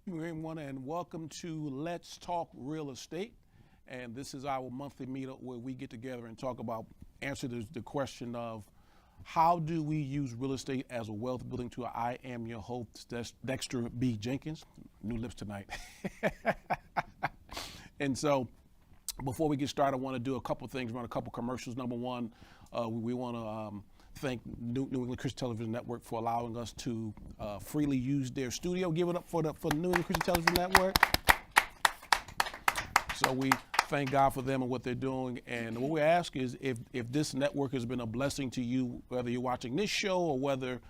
everyone, and welcome to Let's Talk Real Estate. And this is our monthly meetup where we get together and talk about, answer the question of how do we use real estate as a wealth building tool. I am your host, Dexter B. Jenkins. New lips tonight. And so before we get started, I want to do a couple things, run a couple commercials. Number one, we want to thank New England Christian Television Network for allowing us to freely use their studio. Give it up for the New England Christian Television Network. So we thank God for them and what they're doing. And what we ask is if this network has been a blessing to you, whether you're watching this show or whether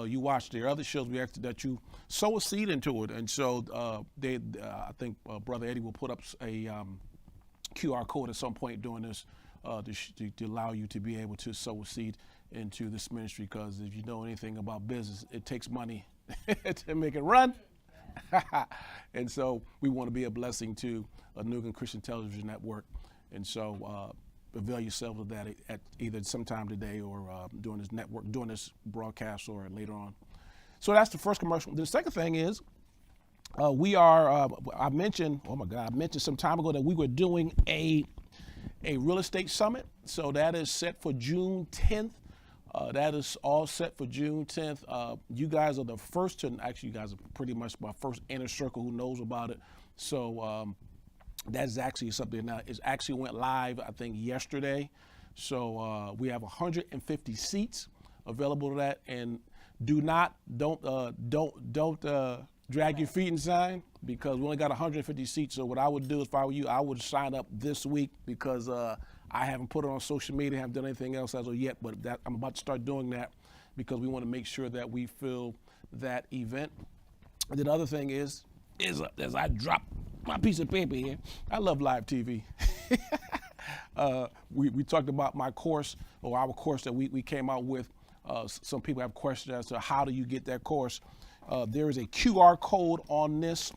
you watch their other shows, we ask that you sow a seed into it. And so I think Brother Eddie will put up a QR code at some point during this to allow you to be able to sow a seed into this ministry, because if you know anything about business, it takes money to make it run. And so we want to be a blessing to a New England Christian Television Network. And so avail yourself of that at either sometime today or during this broadcast or later on. So that's the first commercial. The second thing is I mentioned some time ago that we were doing a real estate summit. So that is set for June 10th. That is all set for June 10th. You guys are the first to, actually you guys are pretty much my first inner circle who knows about it. So that is actually something now. It actually went live, I think, yesterday. So we have 150 seats available to that. And don't drag your feet inside, because we only got 150 seats. So what I would do if I were you, I would sign up this week, because I haven't put it on social media, haven't done anything else as of yet, but I'm about to start doing that because we want to make sure that we fill that event. And then the other thing is as I drop my piece of paper here, I love live TV. We talked about my course, or our course that we came out with. Some people have questions as to how do you get that course. There is a QR code on this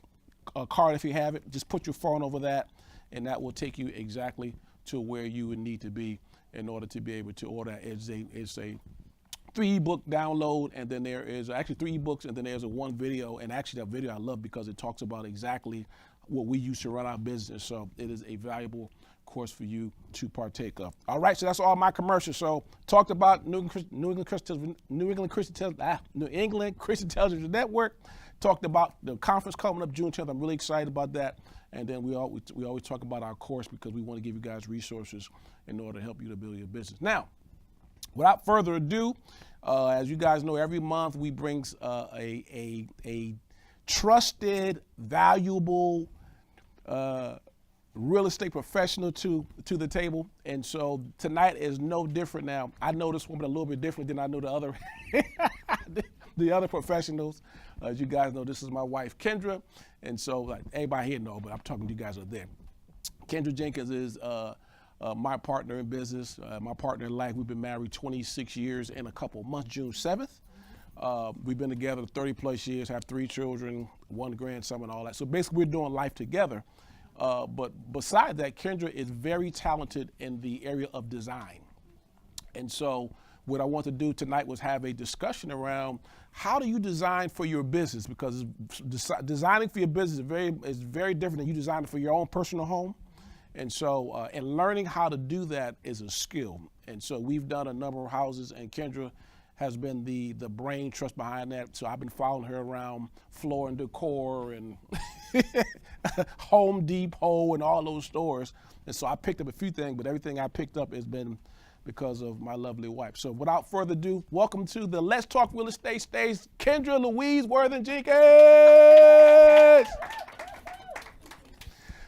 card. If you have it, just put your phone over that, and that will take you exactly to where you would need to be in order to be able to order. It's a 3-ebook download, and then there is actually 3 ebooks, and then there's one video. And actually that video I love because it talks about exactly what we use to run our business. So it is a valuable course for you to partake of. All right, so that's all my commercials. So talked about New England Christian Television Network. Talked about the conference coming up June 10th. I'm really excited about that. And then we always talk about our course, because we want to give you guys resources in order to help you to build your business. Now, without further ado, as you guys know, every month we bring a trusted, valuable real estate professional to the table. And so tonight is no different. Now, I know this woman a little bit different than I know the other the other professionals. As you guys know, this is my wife, Kendra. And so everybody here know, but I'm talking to you guys out there. Kendra Jenkins is my partner in business, my partner in life. We've been married 26 years in a couple months, June 7th. We've been together 30 plus years, have 3 children, 1 grandson and all that. So basically we're doing life together. But besides that, Kendra is very talented in the area of design. And so what I want to do tonight was have a discussion around how do you design for your business, because designing for your business is very different than you designing for your own personal home. And so, and learning how to do that is a skill. And so we've done a number of houses, and Kendra has been the brain trust behind that. So I've been following her around Floor and Decor and Home Depot and all those stores. And so I picked up a few things, but everything I picked up has been because of my lovely wife. So without further ado, welcome to the Let's Talk Real Estate stage, Kendra Louise Worthen Jenkins.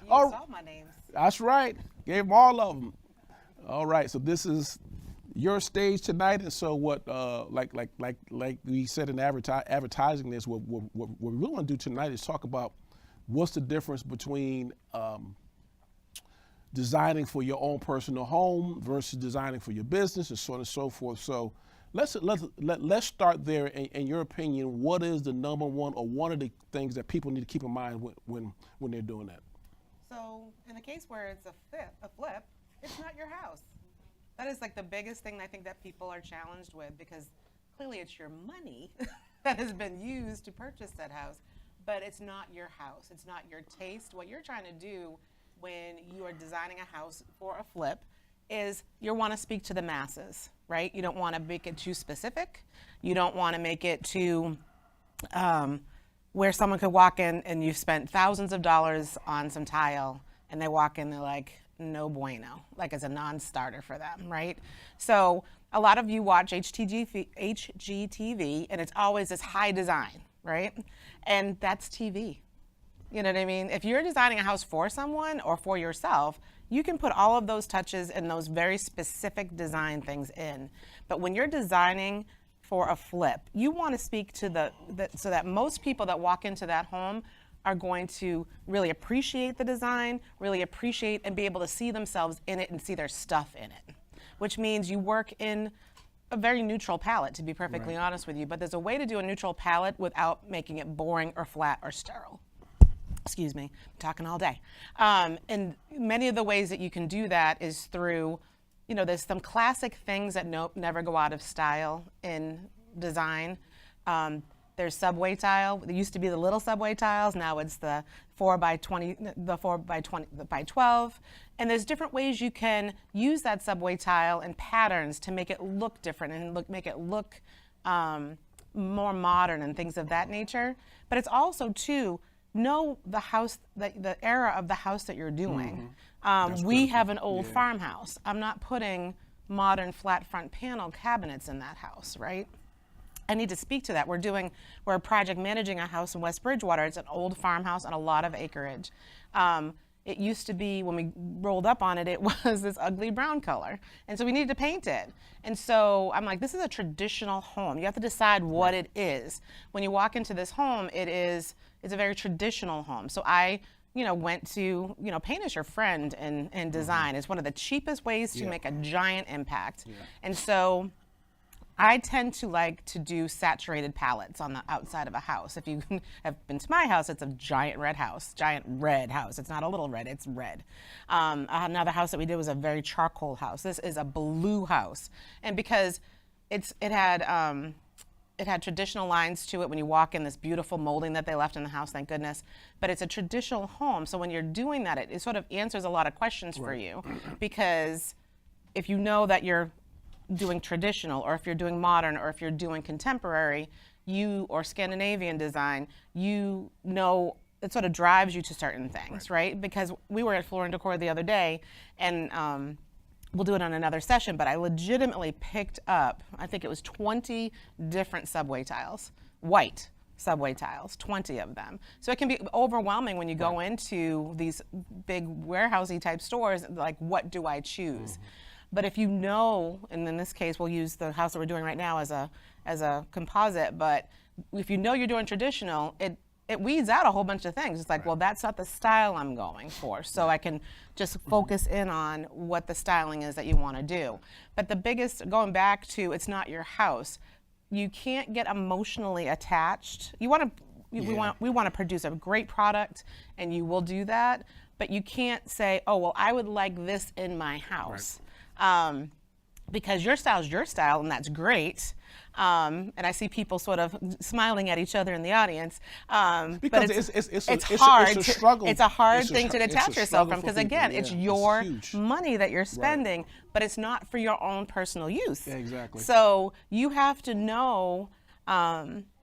You saw my names. That's right. Gave them all of them. All right. So this is your stage tonight, and so what? Like we said in advertising this, what we really want to do tonight is talk about what's the difference between designing for your own personal home versus designing for your business, and so on and so forth. So let's start there. In your opinion, what is the number one or one of the things that people need to keep in mind when they're doing that? So in the case where it's a flip, it's not your house. That is like the biggest thing I think that people are challenged with, because clearly it's your money that has been used to purchase that house. but it's not your house. It's not your taste. What you're trying to do when you are designing a house for a flip is you want to speak to the masses, right? You don't want to make it too specific. You don't want to make it too where someone could walk in and you've spent thousands of dollars on some tile and they walk in, they're like, no bueno, like it's a non-starter for them, right? So a lot of you watch HGTV and it's always this high design, right? And that's TV. You know what I mean? If you're designing a house for someone or for yourself, you can put all of those touches and those very specific design things in. But when you're designing for a flip, you want to speak to so that most people that walk into that home are going to really appreciate the design, really appreciate and be able to see themselves in it and see their stuff in it, which means you work in a very neutral palette, to be perfectly honest with you. But there's a way to do a neutral palette without making it boring or flat or sterile. Excuse me, I'm talking all day. And many of the ways that you can do that is through, there's some classic things that never go out of style in design. There's subway tile. There used to be the little subway tiles. Now it's the 4 by 20, the 4 by 20 by 12. And there's different ways you can use that subway tile and patterns to make it look different and make it look more modern and things of that nature. But it's also too, know the house, the era of the house that you're doing. We have an old farmhouse. I'm not putting modern flat front panel cabinets in that house, right? I need to speak to that. We're project managing a house in West Bridgewater. It's an old farmhouse on a lot of acreage. It used to be, when we rolled up on it, it was this ugly brown color. And so we needed to paint it. And so I'm like, this is a traditional home. You have to decide what it is. When you walk into this home, it's a very traditional home. So I, went to, paint as your friend in design. It's one of the cheapest ways to make a giant impact. And so I tend to like to do saturated palettes on the outside of a house. If you have been to my house, it's a giant red house. It's not a little red, it's red. Another house that we did was a very charcoal house. This is a blue house. And because it had traditional lines to it when you walk in, this beautiful molding that they left in the house, thank goodness. But it's a traditional home. So when you're doing that, it sort of answers a lot of questions for you. Because if you know that you're doing traditional, or if you're doing modern, or if you're doing contemporary, or Scandinavian design, it sort of drives you to certain things, right? Because we were at Floor and Decor the other day, and we'll do it on another session, but I legitimately picked up, I think it was 20 different subway tiles, white subway tiles, 20 of them. So it can be overwhelming when you go into these big warehousey type stores, like, what do I choose? But if and in this case, we'll use the house that we're doing right now as a composite, but if you're doing traditional, it weeds out a whole bunch of things. It's like, well, that's not the style I'm going for. So I can just focus in on what the styling is that you want to do. But the biggest, going back to, it's not your house, you can't get emotionally attached. We want to produce a great product, and you will do that, but you can't say, oh, well, I would like this in my house. Because your style is your style, and that's great. And I see people sort of smiling at each other in the audience. Because but it's hard. It's a struggle. It's a hard thing to detach yourself from, because again, it's your huge money that you're spending, but it's not for your own personal use. Yeah, exactly. So you have to know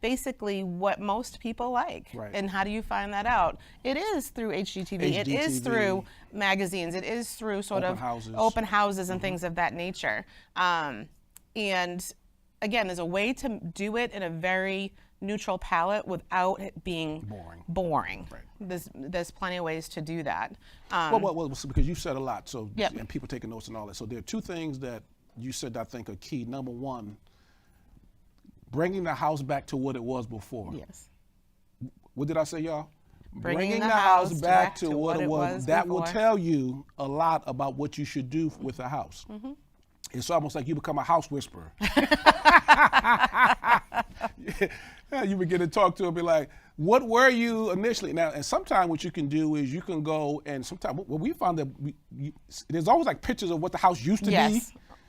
basically what most people like. And how do you find that out? It is through HGTV. It is through magazines. It is through sort of open houses and things of that nature. And again, there's a way to do it in a very neutral palette without it being boring. There's plenty of ways to do that. Well, because you said a lot, so and people taking notes and all that. So there are two things that you said that I think are key. Number one, bringing the house back to what it was before. Yes. What did I say, y'all? Bringing the house back to what it was That before. will tell you a lot about what you should do with a house. It's almost like you become a house whisperer. You begin to talk to her, be like, what were you initially? Now, and sometimes what you can do is you can go, and sometimes we found that there's always like pictures of what the house used to be.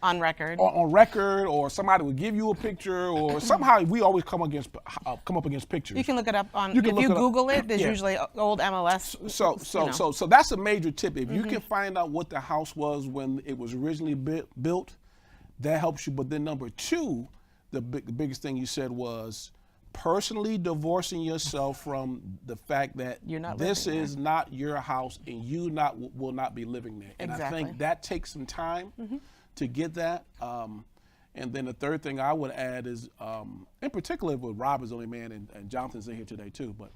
on record. On record, or somebody would give you a picture, or somehow we always come up against pictures. You can look it up on. You can if look you it up. Google it, there's Yeah. usually old MLS. So that's a major tip. If you can find out what the house was when it was originally built, that helps you. But then number two, the biggest thing you said was personally divorcing yourself from the fact that this is not your house and you will not be living there. And I think that takes some time to get that. And then the third thing I would add is, in particular with Rob is the only man, and Jonathan's in here today too, but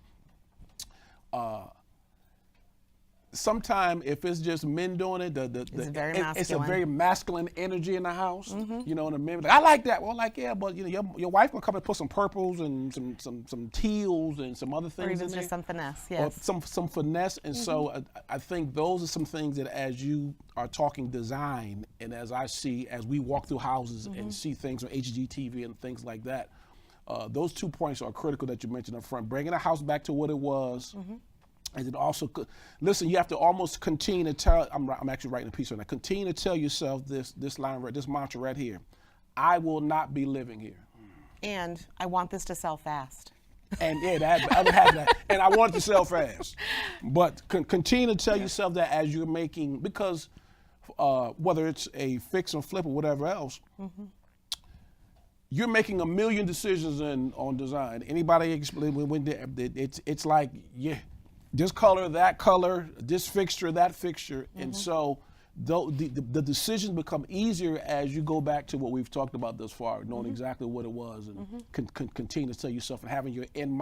sometimes if it's just men doing it, it's a very masculine energy in the house. You know, and the men like, I like that. Well, like, yeah, but you know, your wife gonna come and put some purples and some teals and some other things or even in there. Just some finesse, yes. Or some finesse. And so I think those are some things that as you are talking design, and as we walk through houses and see things on HGTV and things like that, those 2 points are critical that you mentioned up front. Bringing a house back to what it was. And then also, listen, you have to almost continue to tell, I'm actually writing a piece on that, continue to tell yourself this mantra right here: I will not be living here. And I want this to sell fast. And yeah, the other half of that, and I want it to sell fast. But continue to tell yourself that as you're making, because whether it's a fix and flip or whatever else, you're making a million decisions on design. Anybody explain when it's like, yeah, this color, that color, this fixture, that fixture. And so the decisions become easier as you go back to what we've talked about thus far, knowing exactly what it was, and continue to tell yourself and having your end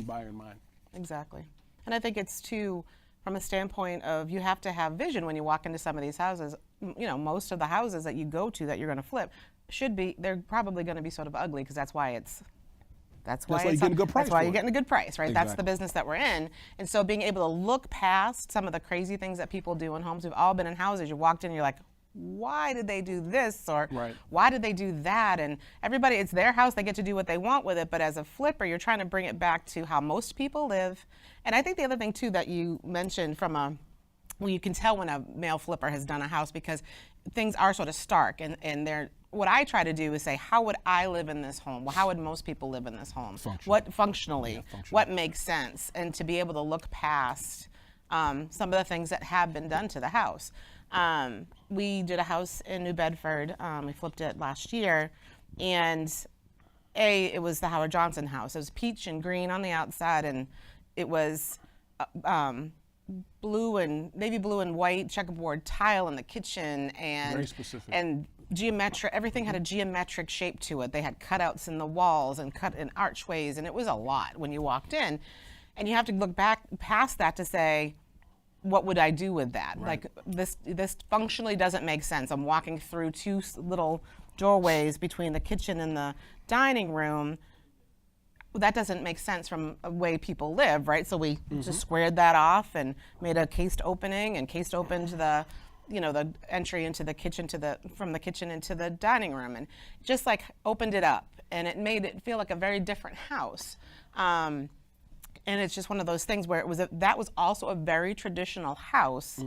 buyer in mind. Exactly. And I think it's too, from a standpoint of, you have to have vision when you walk into some of these houses. You know, most of the houses that you go to that you're going to flip they're probably going to be sort of ugly, because that's why you're getting a good price. That's why you're getting a good price, right? Exactly. That's the business that we're in. And so being able to look past some of the crazy things that people do in homes. We've all been in houses. You walked in and you're like, why did they do this? Or why did they do that? And everybody, it's their house. They get to do what they want with it. But as a flipper, you're trying to bring it back to how most people live. And I think the other thing too that you mentioned well, you can tell when a male flipper has done a house, because things are sort of stark, and they're, what I try to do is say, how would I live in this home? Well, how would most people live in this home? Functionally, what makes sense? And to be able to look past some of the things that have been done to the house. We did a house in New Bedford. We flipped it last year, and it was the Howard Johnson house. It was peach and green on the outside, and it was navy blue and white checkerboard tile in the kitchen, and very specific. And geometric. Everything had a geometric shape to it. They had cutouts in the walls and cut in archways, and it was a lot when you walked in. And you have to look back past that to say, what would I do with that? Like, this functionally doesn't make sense. I'm walking through two little doorways between the kitchen and the dining room. That doesn't make sense from a way people live, right? So we just squared that off and made a cased opening, and cased opened the entry into the kitchen from the kitchen into the dining room, and just like opened it up, and it made it feel like a very different house. And it's just one of those things where that was also a very traditional house,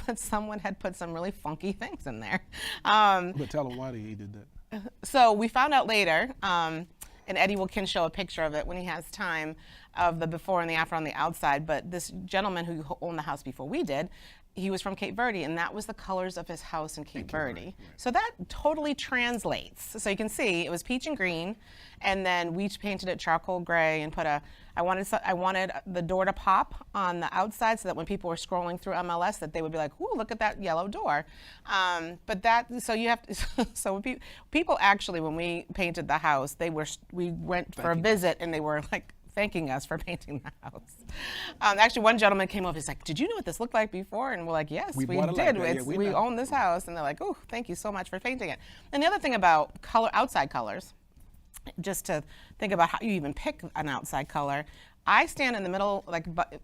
but someone had put some really funky things in there. But tell them why he did that. So we found out later, and Eddie can show a picture of it when he has time, of the before and the after on the outside. But this gentleman who owned the house before we did, he was from Cape Verde, and that was the colors of his house in Cape Verde. Right. So that totally translates. So you can see it was peach and green, and then we painted it charcoal gray and I wanted the door to pop on the outside, so that when people were scrolling through MLS, that they would be like, "Ooh, look at that yellow door." So people actually, when we painted the house, we went for a visit, and they were like thanking us for painting the house. Actually, one gentleman came over. He's like, "Did you know what this looked like before?" And we're like, "Yes, we did. Like we own this house." And they're like, "Oh, thank you so much for painting it." And the other thing about outside colors, just to think about how you even pick an outside color, I stand in the middle,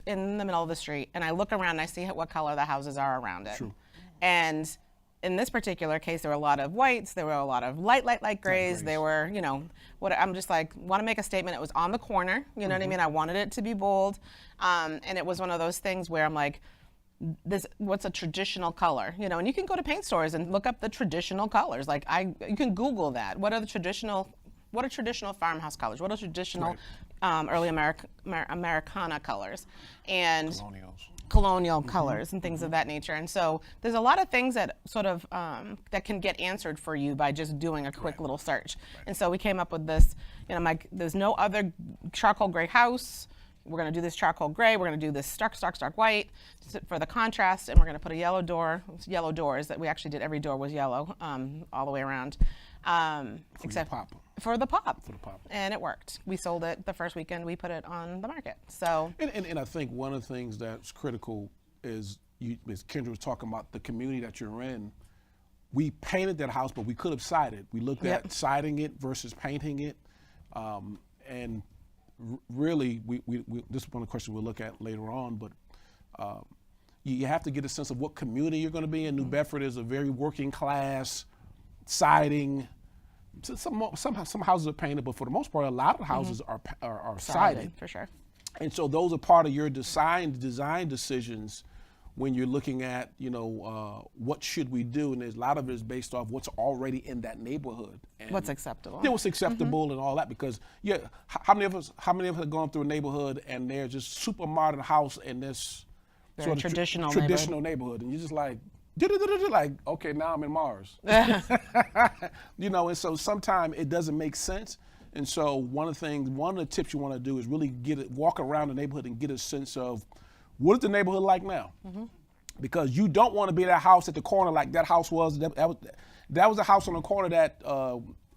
in the middle of the street, and I look around and I see what color the houses are around it. True. And in this particular case, there were a lot of whites, there were a lot of light grays. There were, I'm just like, want to make a statement. It was on the corner, you know what I mean? I wanted it to be bold. And it was one of those things where I'm like, what's a traditional color, and you can go to paint stores and look up the traditional colors. Like you can Google that. What are traditional farmhouse colors? What are traditional early Americana colors? And colonial colors and things of that nature. And so there's a lot of things that sort of that can get answered for you by just doing a quick little search. And so we came up with this, there's no other charcoal gray house. We're going to do this charcoal gray. We're going to do this stark white for the contrast, and we're going to put a yellow doors that we actually did. Every door was yellow all the way around. Except for the pop. And it worked. We sold it the first weekend we put it on the market. So. And I think one of the things that's critical is, as Kendra was talking about, the community that you're in. We painted that house, but we could have sided. We looked at siding it versus painting it, and really, this is one of the questions we'll look at later on, but you have to get a sense of what community you're going to be in. New Bedford is a very working class, siding. Some houses are painted, but for the most part, a lot of houses are sided. For sure. And so those are part of your design decisions when you're looking at, what should we do? And there's a lot of it is based off what's already in that neighborhood. And what's acceptable. Yeah, what's acceptable and all that, because how many of us have gone through a neighborhood and they're just super modern house in this very sort of traditional neighborhood, and you're just like, okay, now I'm in Mars. And so sometimes it doesn't make sense. And so one of the tips you want to do is really walk around the neighborhood and get a sense of, what is the neighborhood like now? Because you don't want to be that house at the corner like that house was. That was a house on the corner that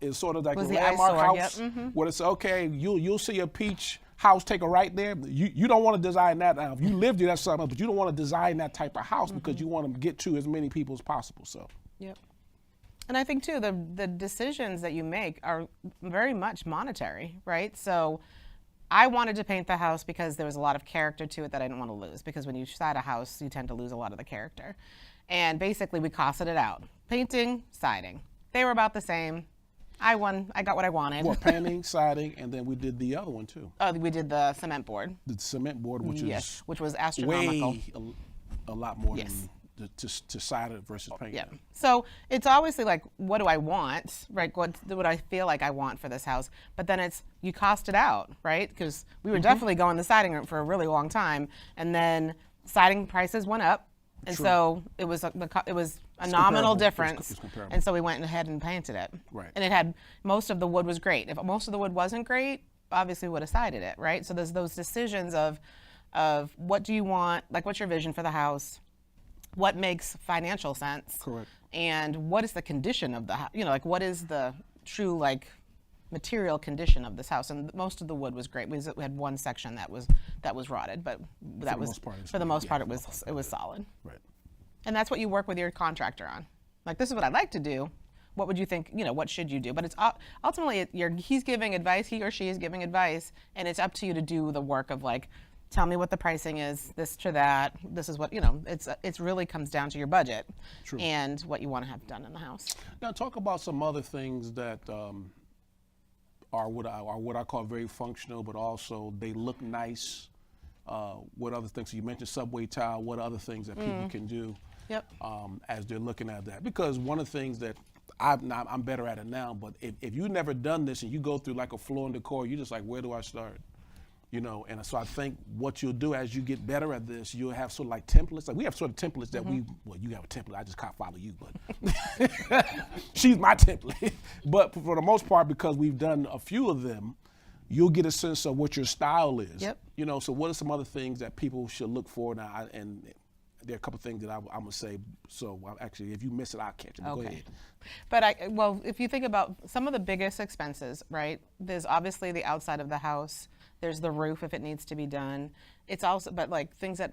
is sort of like a landmark house. Where it's okay, you'll see a peach house, take a right there. You don't want to design that now. If you live there, that's something else, but you don't want to design that type of house because you want to get to as many people as possible. So. Yep. And I think too, the decisions that you make are very much monetary, right? So I wanted to paint the house because there was a lot of character to it that I didn't want to lose, because when you side a house, you tend to lose a lot of the character. And basically we costed it out. Painting, siding. They were about the same. I won. I got what I wanted. Well, painting, siding, and then we did the other one too. Oh, we did the cement board. The cement board, which was astronomical. Way a lot more than to side it versus paint. Yeah. So it's obviously like, what do I want, right? What I feel like I want for this house? But then it's, you cost it out, right? Because we were definitely going the siding route for a really long time, and then siding prices went up, and so it was a nominal difference, and so we went ahead and painted it. Right. And it had, most of the wood was great. If most of the wood wasn't great, obviously we would have sided it, right? So there's those decisions of what do you want, like what's your vision for the house? What makes financial sense? Correct. And what is the condition of the house? Like what is the true material condition of this house? And most of the wood was great. We had one section that was rotted, but for the most part it was solid. Right. And that's what you work with your contractor on. Like, this is what I'd like to do. What would you think? What should you do? But it's ultimately he's giving advice. He or she is giving advice, and it's up to you to do the work of tell me what the pricing is, this to that. This is what, it's really comes down to your budget. True. And what you want to have done in the house. Now talk about some other things that are what I call very functional, but also they look nice. What other things? So you mentioned subway tile. What other things that people can do as they're looking at that? Because one of the things that I'm better at it now, but if you've never done this and you go through like a floor and decor, you're just like, where do I start? And so I think what you'll do as you get better at this, you'll have sort of like templates. Like we have sort of templates that you have a template. I just can't follow you, but she's my template. But for the most part, because we've done a few of them, you'll get a sense of what your style is. Yep. So what are some other things that people should look for now? And there are a couple of things that I'm gonna say. So actually, if you miss it, I'll catch it. Okay. Go ahead. But if you think about some of the biggest expenses, right? There's obviously the outside of the house. There's the roof if it needs to be done. It's also, but things that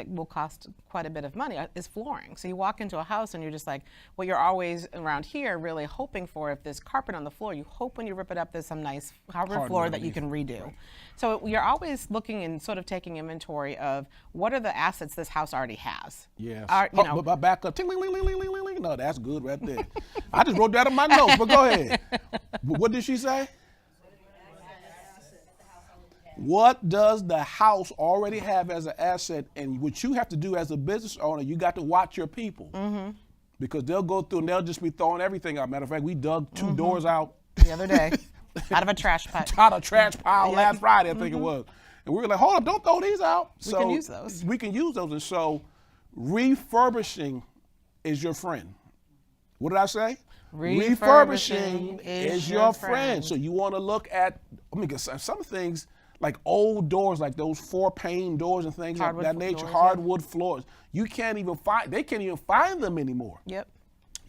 will cost quite a bit of money is flooring. So you walk into a house and you're just like, what you're always around here really hoping for, if there's carpet on the floor, you hope when you rip it up there's some nice hardwood floor that you can redo. Right. So you're always looking and sort of taking inventory of what are the assets this house already has. Yes. But back up. No, that's good right there. I just wrote that in my notes, but go ahead. What did she say? What does the house already have as an asset? And what you have to do as a business owner, you got to watch your people. Because they'll go through and they'll just be throwing everything out. Matter of fact, we dug 2 doors out The other day, out of a trash pile. out of trash pile last Friday, I think it was. And we were like, hold up, don't throw these out. We can use those. We can use those. And so refurbishing is your friend. What did I say? Refurbishing is your friend. So you want to look at, I mean, 'cause some things, like old doors, like those 4-pane doors and things Hardwood of that nature, doors, hardwood floors, they can't even find them anymore. Yep.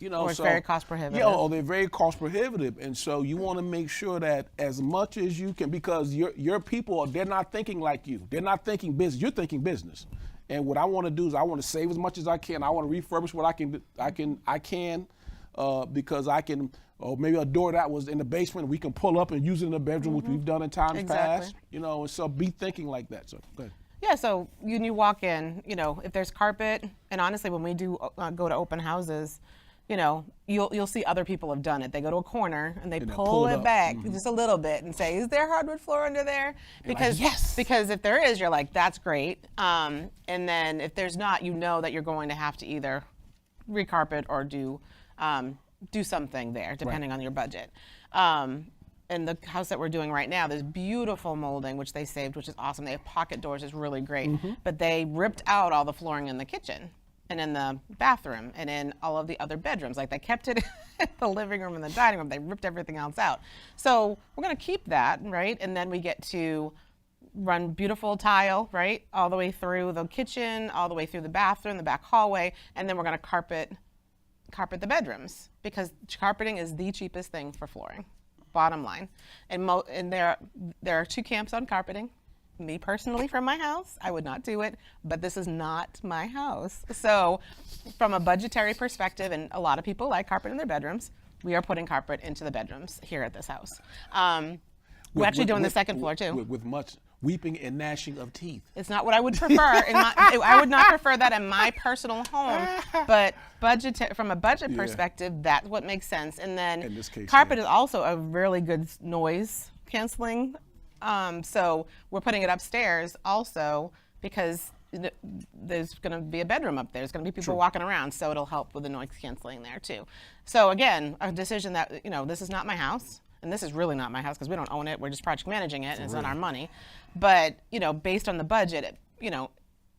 You know, Or it's very cost prohibitive. Yeah, or they're very cost prohibitive. And so you want to make sure that as much as you can, because your people, they're not thinking like you. They're not thinking business. You're thinking business. And what I want to do is I want to save as much as I can. I want to refurbish what I can, because I can, or maybe a door that was in the basement we can pull up and use it in the bedroom, which we've done in times past. You know, and so be thinking like that. So go ahead. Yeah, so when you walk in, you know, if there's carpet, and honestly, when we do go to open houses, you know, you'll see other people have done it. They go to a corner and they pull it back just a little bit and say, "Is there hardwood floor under there?" Because like, yes. Because if there is, you're like, "That's great." And then if there's not, you know that you're going to have to either recarpet or do something there, depending on your budget. In the house that we're doing right now, there's beautiful molding, which they saved, which is awesome. They have pocket doors, it's really great. But they ripped out all the flooring in the kitchen and in the bathroom and in all of the other bedrooms. Like, they kept it in the living room and the dining room. They ripped everything else out. So we're gonna keep that, right? And then we get to run beautiful tile, right? All the way through the kitchen, all the way through the bathroom, the back hallway, and then we're gonna carpet the bedrooms, because carpeting is the cheapest thing for flooring, bottom line. And there are 2 camps on carpeting. Me personally, from my house, I would not do it, but this is not my house. So from a budgetary perspective, and a lot of people like carpet in their bedrooms, we are putting carpet into the bedrooms here at this house. We're actually doing the second floor too. With much weeping and gnashing of teeth. It's not what I would prefer. I would not prefer that in my personal home, but from a budget perspective, that's what makes sense. And then in this case, carpet is also a really good noise canceling. So we're putting it upstairs also because there's going to be a bedroom up there. There's going to be people walking around, so it'll help with the noise canceling there too. So again, a decision that, you know, this is not my house. And this is really not my house because we don't own it. We're just project managing it, and it's not our money. But, you know, based on the budget, you know,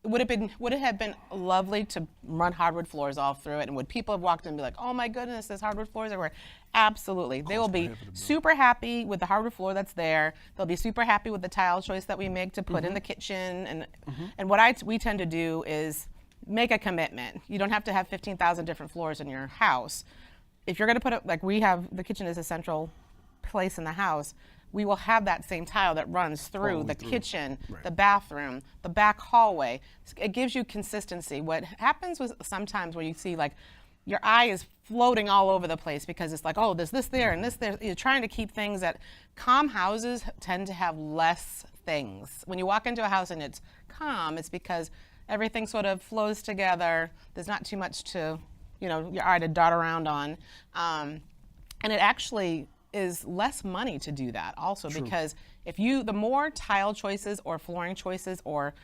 would it have been lovely to run hardwood floors all through it? And would people have walked in and be like, "Oh my goodness, there's hardwood floors everywhere"? Absolutely. They will be super happy with the hardwood floor that's there. They'll be super happy with the tile choice that we make to put in the kitchen. And what we tend to do is make a commitment. You don't have to have 15,000 different floors in your house. If you're going to put it, like we have, the kitchen is a central place in the house, we will have that same tile that runs through the kitchen, the bathroom, the back hallway. It gives you consistency. What happens was sometimes where you see, like, your eye is floating all over the place because it's like, oh, there's this there and this there. You're trying to keep things that calm houses tend to have less things. When you walk into a house and it's calm, it's because everything sort of flows together. There's not too much to, you know, your eye to dart around on. And it actually is less money to do that also, because the more tile choices or flooring choices or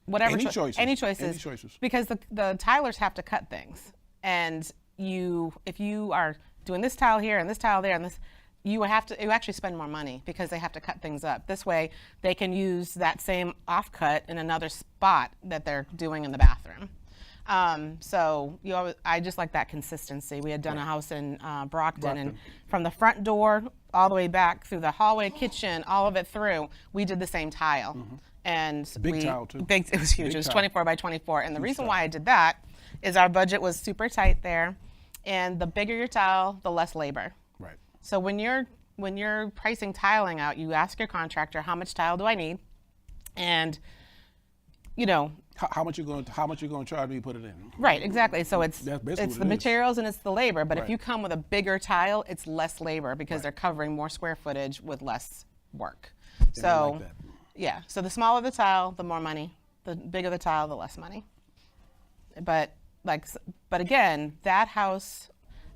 whatever any choices, because the tilers have to cut things, and if you are doing this tile here and this tile there and this, you actually spend more money because they have to cut things up. This way they can use that same offcut in another spot that they're doing in the bathroom. So I just like that consistency. We had done a house in Brockton, and from the front door all the way back through the hallway, kitchen, all of it through, we did the same tile. And big tile too. It was huge. It was 24 by 24. And the reason why I did that is our budget was super tight there, and the bigger your tile, the less labor. Right. So when you're pricing tiling out, you ask your contractor, how much tile do I need, and you know. How much you going to charge me to put it in? Right, exactly. So it's the materials and it's the labor. But if you come with a bigger tile, it's less labor because they're covering more square footage with less work. So like that. Yeah. So the smaller the tile, the more money. The bigger the tile, the less money. But again, that house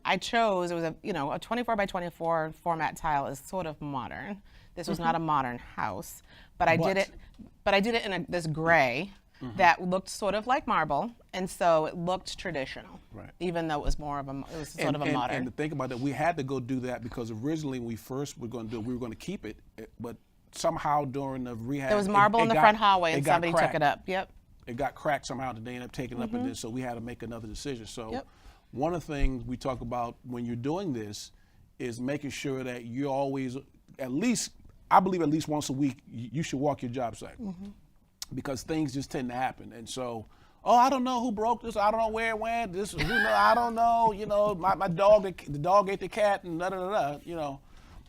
I chose, it was a 24 by 24 format tile is sort of modern. This was not a modern house, but I did it in this gray that looked sort of like marble, and so it looked traditional, Right. even though it was more of a sort of a modern. And to think about that, we had to go do that because originally when we first were going to do it, we were going to keep it, but somehow during the rehab, There was marble in the front hallway, and somebody took it up. Yep. It got cracked somehow that they ended up taking it up, and then so we had to make another decision. So Yep. one of the things we talk about when you're doing this is making sure that you're always, I believe at least once a week, you should walk your job site because things just tend to happen. And so, I don't know who broke this. I don't know where it went. I don't know. My dog, the dog ate the cat, and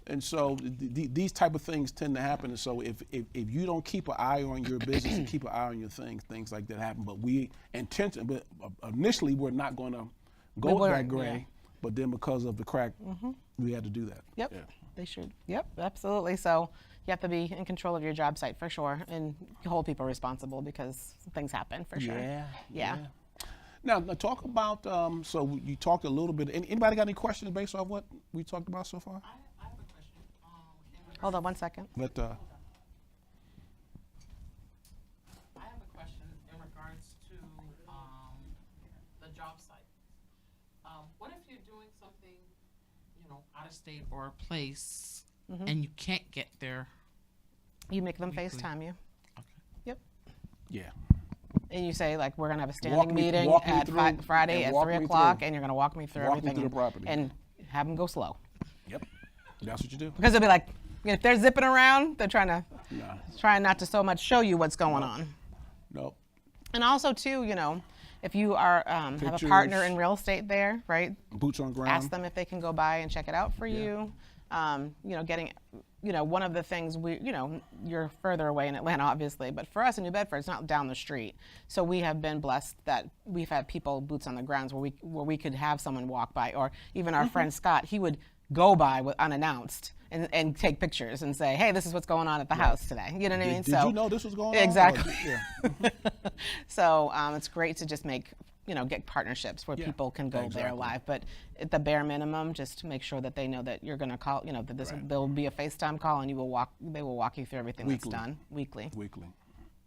And so these type of things tend to happen. And so if you don't keep an eye on your business and keep an eye on your things like that happen. But initially we're not going to go that gray. Yeah. But then because of the crack, we had to do that. Yep, Yeah. they should. Yep, absolutely. So you have to be in control of your job site for sure, and hold people responsible because things happen for sure. Yeah. Now talk about. So you talked a little bit. Anybody got any questions based off what we talked about so far? I have a question. Hold on 1 second. Let I have a question in regards to the job site. What if you're doing something, out of state or a place, and you can't get there? You make them Weekly. FaceTime you. Okay. Yep. Yeah. And you say, like, we're going to have a Walk standing me meeting through Friday and at walk 3 me o'clock, through. and you're going to walk me through Walk me everything. through the property. And have them go slow. Yep. That's what you do. Because they'll be like, if they're zipping around, they're trying Nah. not to so much show you what's going on. Nope. And also, too, if you are have a Pictures. partner in real estate there, right? Boots on ground. Ask them if they can go by and check it out for you. Getting, one of the things you're further away in Atlanta, obviously, but for us in New Bedford, it's not down the street. So we have been blessed that we've had people boots on the grounds where we could have someone walk by, or even our friend Scott, he would go by unannounced and take pictures and say, hey, this is what's going on at the house today. You know what I mean? Did you know this was going on? Exactly. Yeah. So it's great to just make, get partnerships where Yeah, people can go there exactly. live. But at the bare minimum, just to make sure that they know that you're going to call, that there will be a FaceTime call, and they will walk you through everything Weekly. that's done weekly. Weekly.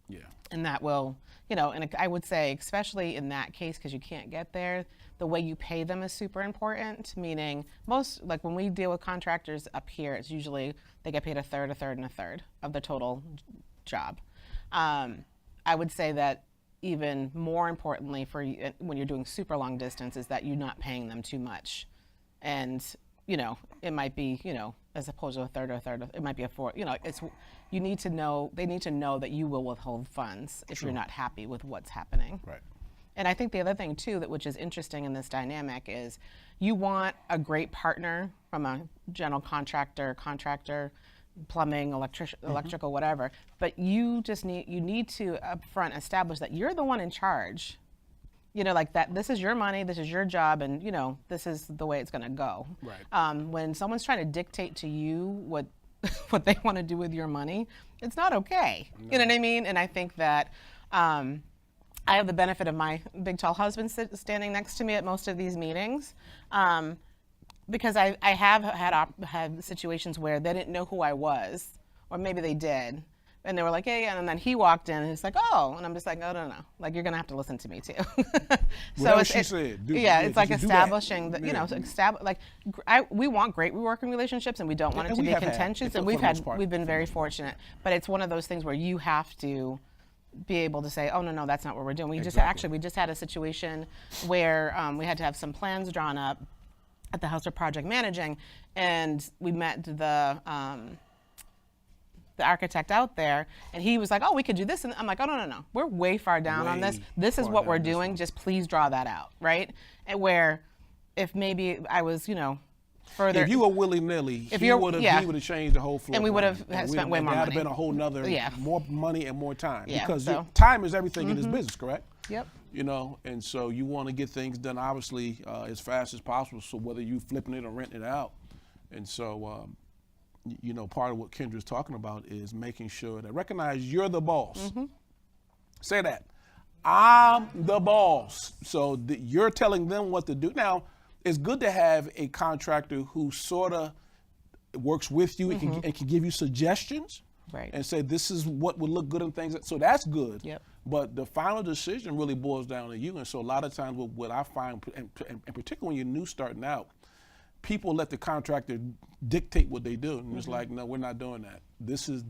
Yeah. And that will, and I would say, especially in that case, because you can't get there, the way you pay them is super important. Meaning, like when we deal with contractors up here, it's usually they get paid a third, and a third of the total job. I would say that even more importantly for you, when you're doing super long distance, is that you're not paying them too much. And, it might be, as opposed to a third, it might be a fourth, they need to know that you will withhold funds if you're not happy with what's happening. Right. And I think the other thing too, which is interesting in this dynamic, is you want a great partner from a general contractor, plumbing, electrical, whatever, but you need to upfront establish that you're the one in charge. Like that, this is your money, this is your job, and this is the way it's going to go. Right. When someone's trying to dictate to you what they want to do with your money, it's not okay. No. You know what I mean? And I think that I have the benefit of my big tall husband standing next to me at most of these meetings, because I have had situations where they didn't know who I was, or maybe they did. And they were like, yeah, and then he walked in and he's like, oh, and I'm just like, no. Like, you're gonna have to listen to me too. Whatever she said. It's like establishing we want great working relationships, and we don't want it to be contentious, and we've been very fortunate. But it's one of those things where you have to be able to say, oh no, that's not what we're doing. We just had a situation where we had to have some plans drawn up at the house we're project managing, and we met the architect out there, and he was like, oh, we could do this. And I'm like, oh, no. We're way far down on this. This is what we're doing. Just please draw that out, right? And where if maybe I was, further. If you were willy-nilly, he would have changed the whole floor. And we would have spent way more money. That would have been a whole nother, more money and more time. Yeah, because time is everything in this business, correct? Yep. And so you want to get things done, obviously, as fast as possible, so whether you flipping it or renting it out. And so, part of what Kendra's talking about is making sure that recognize you're the boss. Say that. I'm the boss. So you're telling them what to do. Now, it's good to have a contractor who sort of works with you. It can give you suggestions. Right. And say this is what would look good and things. So that's good. Yep. But the final decision really boils down to you. And so a lot of times what I find, and particularly when you're new starting out, people let the contractor dictate what they do. And it's like, no, we're not doing that. This is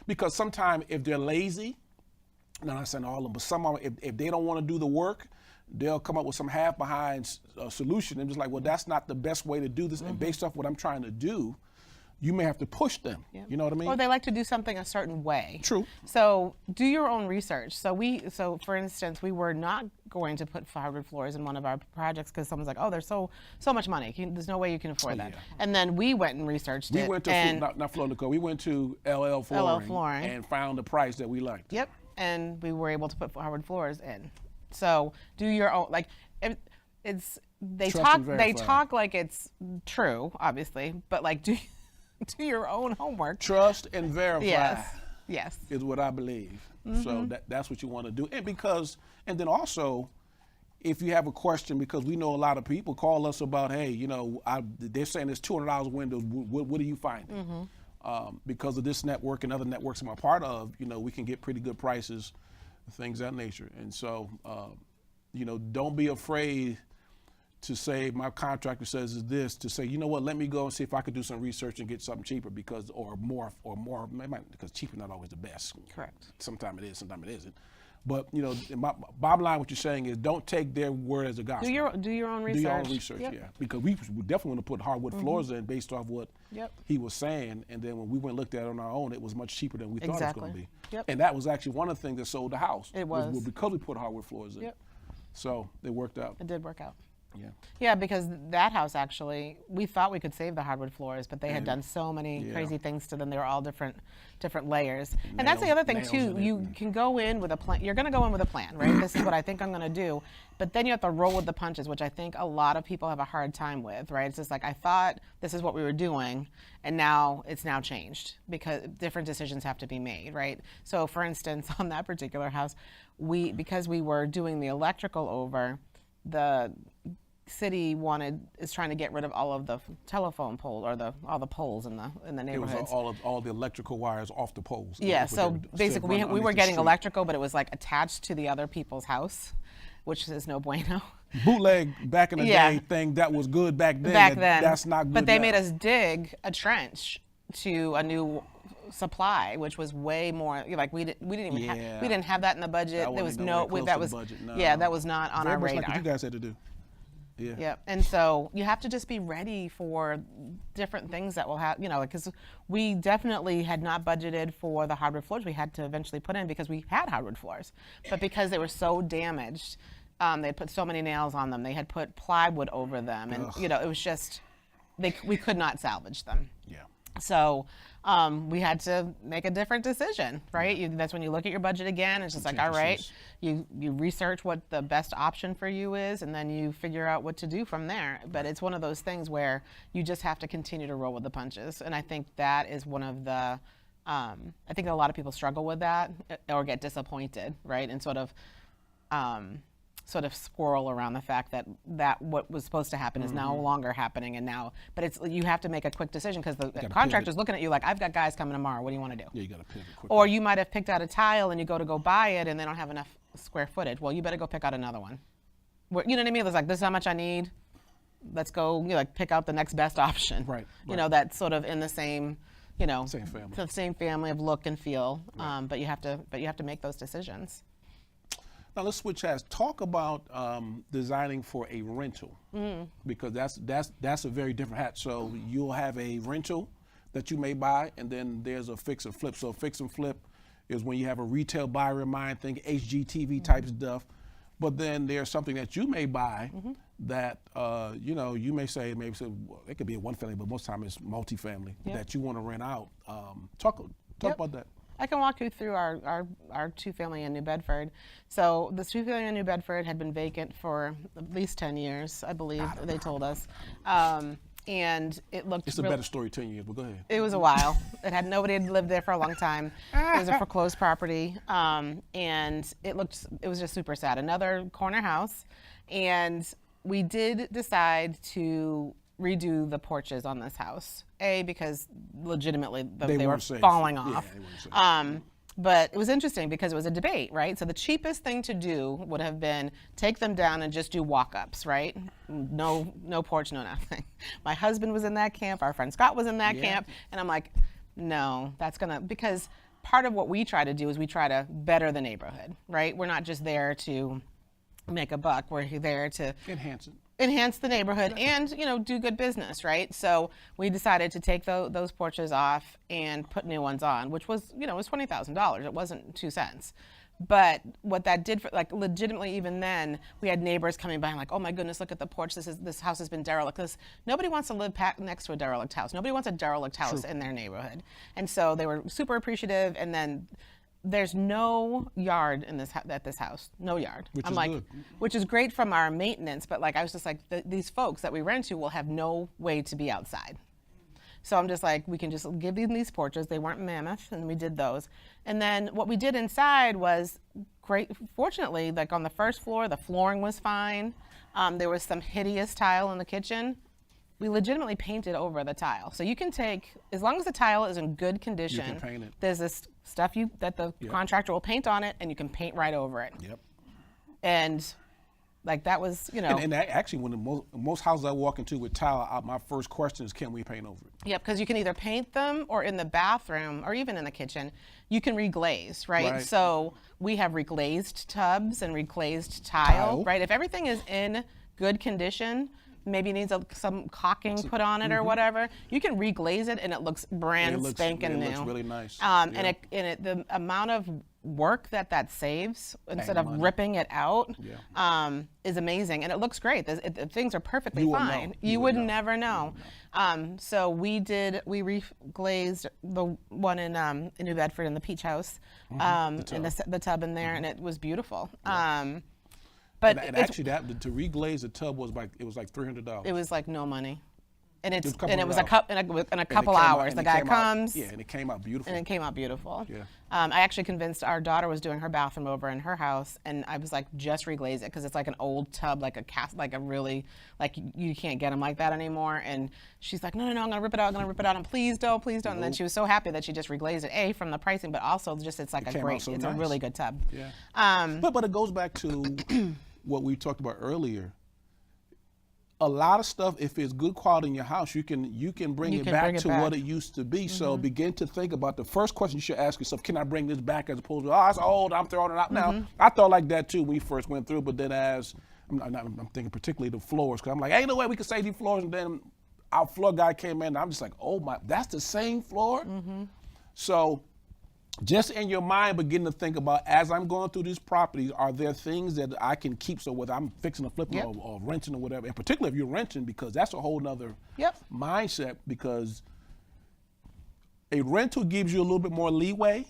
because sometimes if they're lazy, no, I'm not saying all of them, but some of them, if they don't want to do the work, they'll come up with some half behind solution. And just like, well, that's not the best way to do this. And based off what I'm trying to do, you may have to push them. Yep. You know what I mean? Or they like to do something a certain way. True. So do your own research. So for instance, we were not going to put hardwood floors in one of our projects because someone's like, oh, there's so much money. There's no way you can afford that. Yeah. And then we went and researched it. We went to, not Florida, we went to LL Flooring and found a price that we liked. Yep. And we were able to put hardwood floors in. So do your own, like, they talk like it's true, obviously, but like do your own homework. Trust and verify. Yes. Is what I believe. So that's what you want to do. And then also, if you have a question, because we know a lot of people call us about, hey, they're saying there's $200 windows. What are you finding? Because of this network and other networks I'm a part of, we can get pretty good prices, things of that nature. And so, don't be afraid to say my contractor says is this, to say, you know what, let me go and see if I could do some research and get something cheaper because cheaper not always the best. Correct. Sometimes it is, sometimes it isn't. But my bottom line, what you're saying is don't take their word as a gospel. Do your own research. Do your own research, yep. Yeah. Because we definitely want to put hardwood floors in based off what yep. he was saying. And then when we went and looked at it on our own, it was much cheaper than we thought it was going to be. Yep. And that was actually one of the things that sold the house. It was. Because we put hardwood floors in. Yep. So it worked out. It did work out. Yeah. Yeah, because that house actually, we thought we could save the hardwood floors, but they had done so many crazy things to them. They were all different layers. And that's the other thing too. You can go in with a plan. You're going to go in with a plan, right? This is what I think I'm going to do. But then you have to roll with the punches, which I think a lot of people have a hard time with, right? It's just like, I thought this is what we were doing, and now it's changed because different decisions have to be made, right? So for instance, on that particular house, because we were doing the electrical over, the city is trying to get rid of all of the telephone pole or all the poles in the neighborhoods. It was all the electrical wires off the poles. Yeah, so basically we were getting electrical, but it was like attached to the other people's house, which is no bueno. Bootleg back in the day thing that was good back then. That's not good. But they now. made us dig a trench to a new supply, which was way more like we didn't have that in the budget. There was that was not on our radar. Like what you guys had to do. Yeah. Yeah, and so you have to just be ready for different things that will happen, because we definitely had not budgeted for the hardwood floors we had to eventually put in because we had hardwood floors, but because they were so damaged, they put so many nails on them. They had put plywood over them, and it was just we could not salvage them. Yeah. So we had to make a different decision, right? That's when you look at your budget again. It's just like, all right, you research what the best option for you is, and then you figure out what to do from there. But it's one of those things where you just have to continue to roll with the punches. And I think that is one of the, I think a lot of people struggle with that or get disappointed, right? And sort of squirrel around the fact that what was supposed to happen is no longer happening, but you have to make a quick decision because the contractor's looking at you like, I've got guys coming tomorrow, what do you want to do? Yeah, you got to pivot quickly. Or you might have picked out a tile and you go buy it and they don't have enough square footage. Well, you better go pick out another one. You know what I mean? It's like, this is how much I need. Let's go, pick out the next best option. Right. That's sort of in the same, same family. The same family of look and feel. Right. But you have to make those decisions. Now let's switch hats. Talk about designing for a rental, because that's a very different hat. So you'll have a rental that you may buy, and then there's a fix and flip. So fix and flip is when you have a retail buyer in mind, think HGTV type stuff. But then there's something that you may buy that you may say well, it could be a one family, but most time it's multifamily that you want to rent out. Talk about that. I can walk you through our two-family in New Bedford. So the two-family in New Bedford had been vacant for at least 10 years, I believe, they told us. And it looked... It's a better story, 10 years, but go ahead. It was a while. Nobody had lived there for a long time. It was a foreclosed property. And it was just super sad. Another corner house. And we did decide to redo the porches on this house. Because legitimately they were weren't safe. falling Yeah, off. they weren't safe. But it was interesting because it was a debate, right? So the cheapest thing to do would have been take them down and just do walk-ups, right? No porch, no nothing. My husband was in that camp. Our friend Scott was in that camp. And I'm like, no, because part of what we try to do is we try to better the neighborhood, right? We're not just there to make a buck. We're there to enhance the neighborhood and do good business, right? So we decided to take those porches off and put new ones on, which was it was $20,000. It wasn't 2 cents. But what that did for, like, legitimately, even then, we had neighbors coming by and like, oh my goodness, look at the porch. This house has been derelict. Nobody wants to live next to a derelict house. Nobody wants a derelict house in their neighborhood. And so they were super appreciative. And then there's no yard at this house, no yard. Which is great from our maintenance. But like, I was just like, these folks that we rent to will have no way to be outside. So I'm just like, we can just give them these porches. They weren't mammoth, and we did those. And then what we did inside was great. Fortunately, like on the first floor, the flooring was fine. There was some hideous tile in the kitchen. We legitimately painted over the tile. So you can take, as long as the tile is in good condition, you can paint it. There's this stuff that the contractor will paint on it, and you can paint right over it. Yep. And like that was, And actually, when most houses I walk into with tile, my first question is, can we paint over it? Yep, because you can either paint them or in the bathroom or even in the kitchen, you can reglaze, right? So we have reglazed tubs and reglazed tile, right? If everything is in good condition, maybe needs some caulking put on it or whatever, you can reglaze it and it looks spanking new. It looks really nice. And the amount of work that saves instead of ripping it out is amazing, and it looks great. Things are perfectly fine. You would never know. So we reglazed the one in New Bedford in the Peach House, and the tub in there, and it was beautiful. But actually, to reglaze the tub was like $300. It was like no money. And it was in a couple hours. The guy comes. And it came out beautiful. And it came out beautiful. Yeah. I actually convinced our daughter was doing her bathroom over in her house, and I was like, just reglaze it because it's like an old tub, like a really, like you can't get them like that anymore. And she's like, no, I'm gonna rip it out. And please don't. And then she was so happy that she just reglazed it, from the pricing, but also just it's like a really good tub. Yeah. But it goes back to what we talked about earlier. A lot of stuff, if it's good quality in your house, you can bring it back to what it used to be. So begin to think about the first question you should ask yourself: can I bring this back? As opposed to, it's old, I'm throwing it out now. I thought like that too when we first went through, but then as I'm thinking particularly the floors, because I'm like, ain't no way we can save these floors. And then our floor guy came in, and I'm just like, oh my, that's the same floor. So just in your mind, begin to think about, as I'm going through these properties, are there things that I can keep? So whether I'm fixing or flipping or renting or whatever, and particularly if you're renting, because that's a whole nother mindset, because a rental gives you a little bit more leeway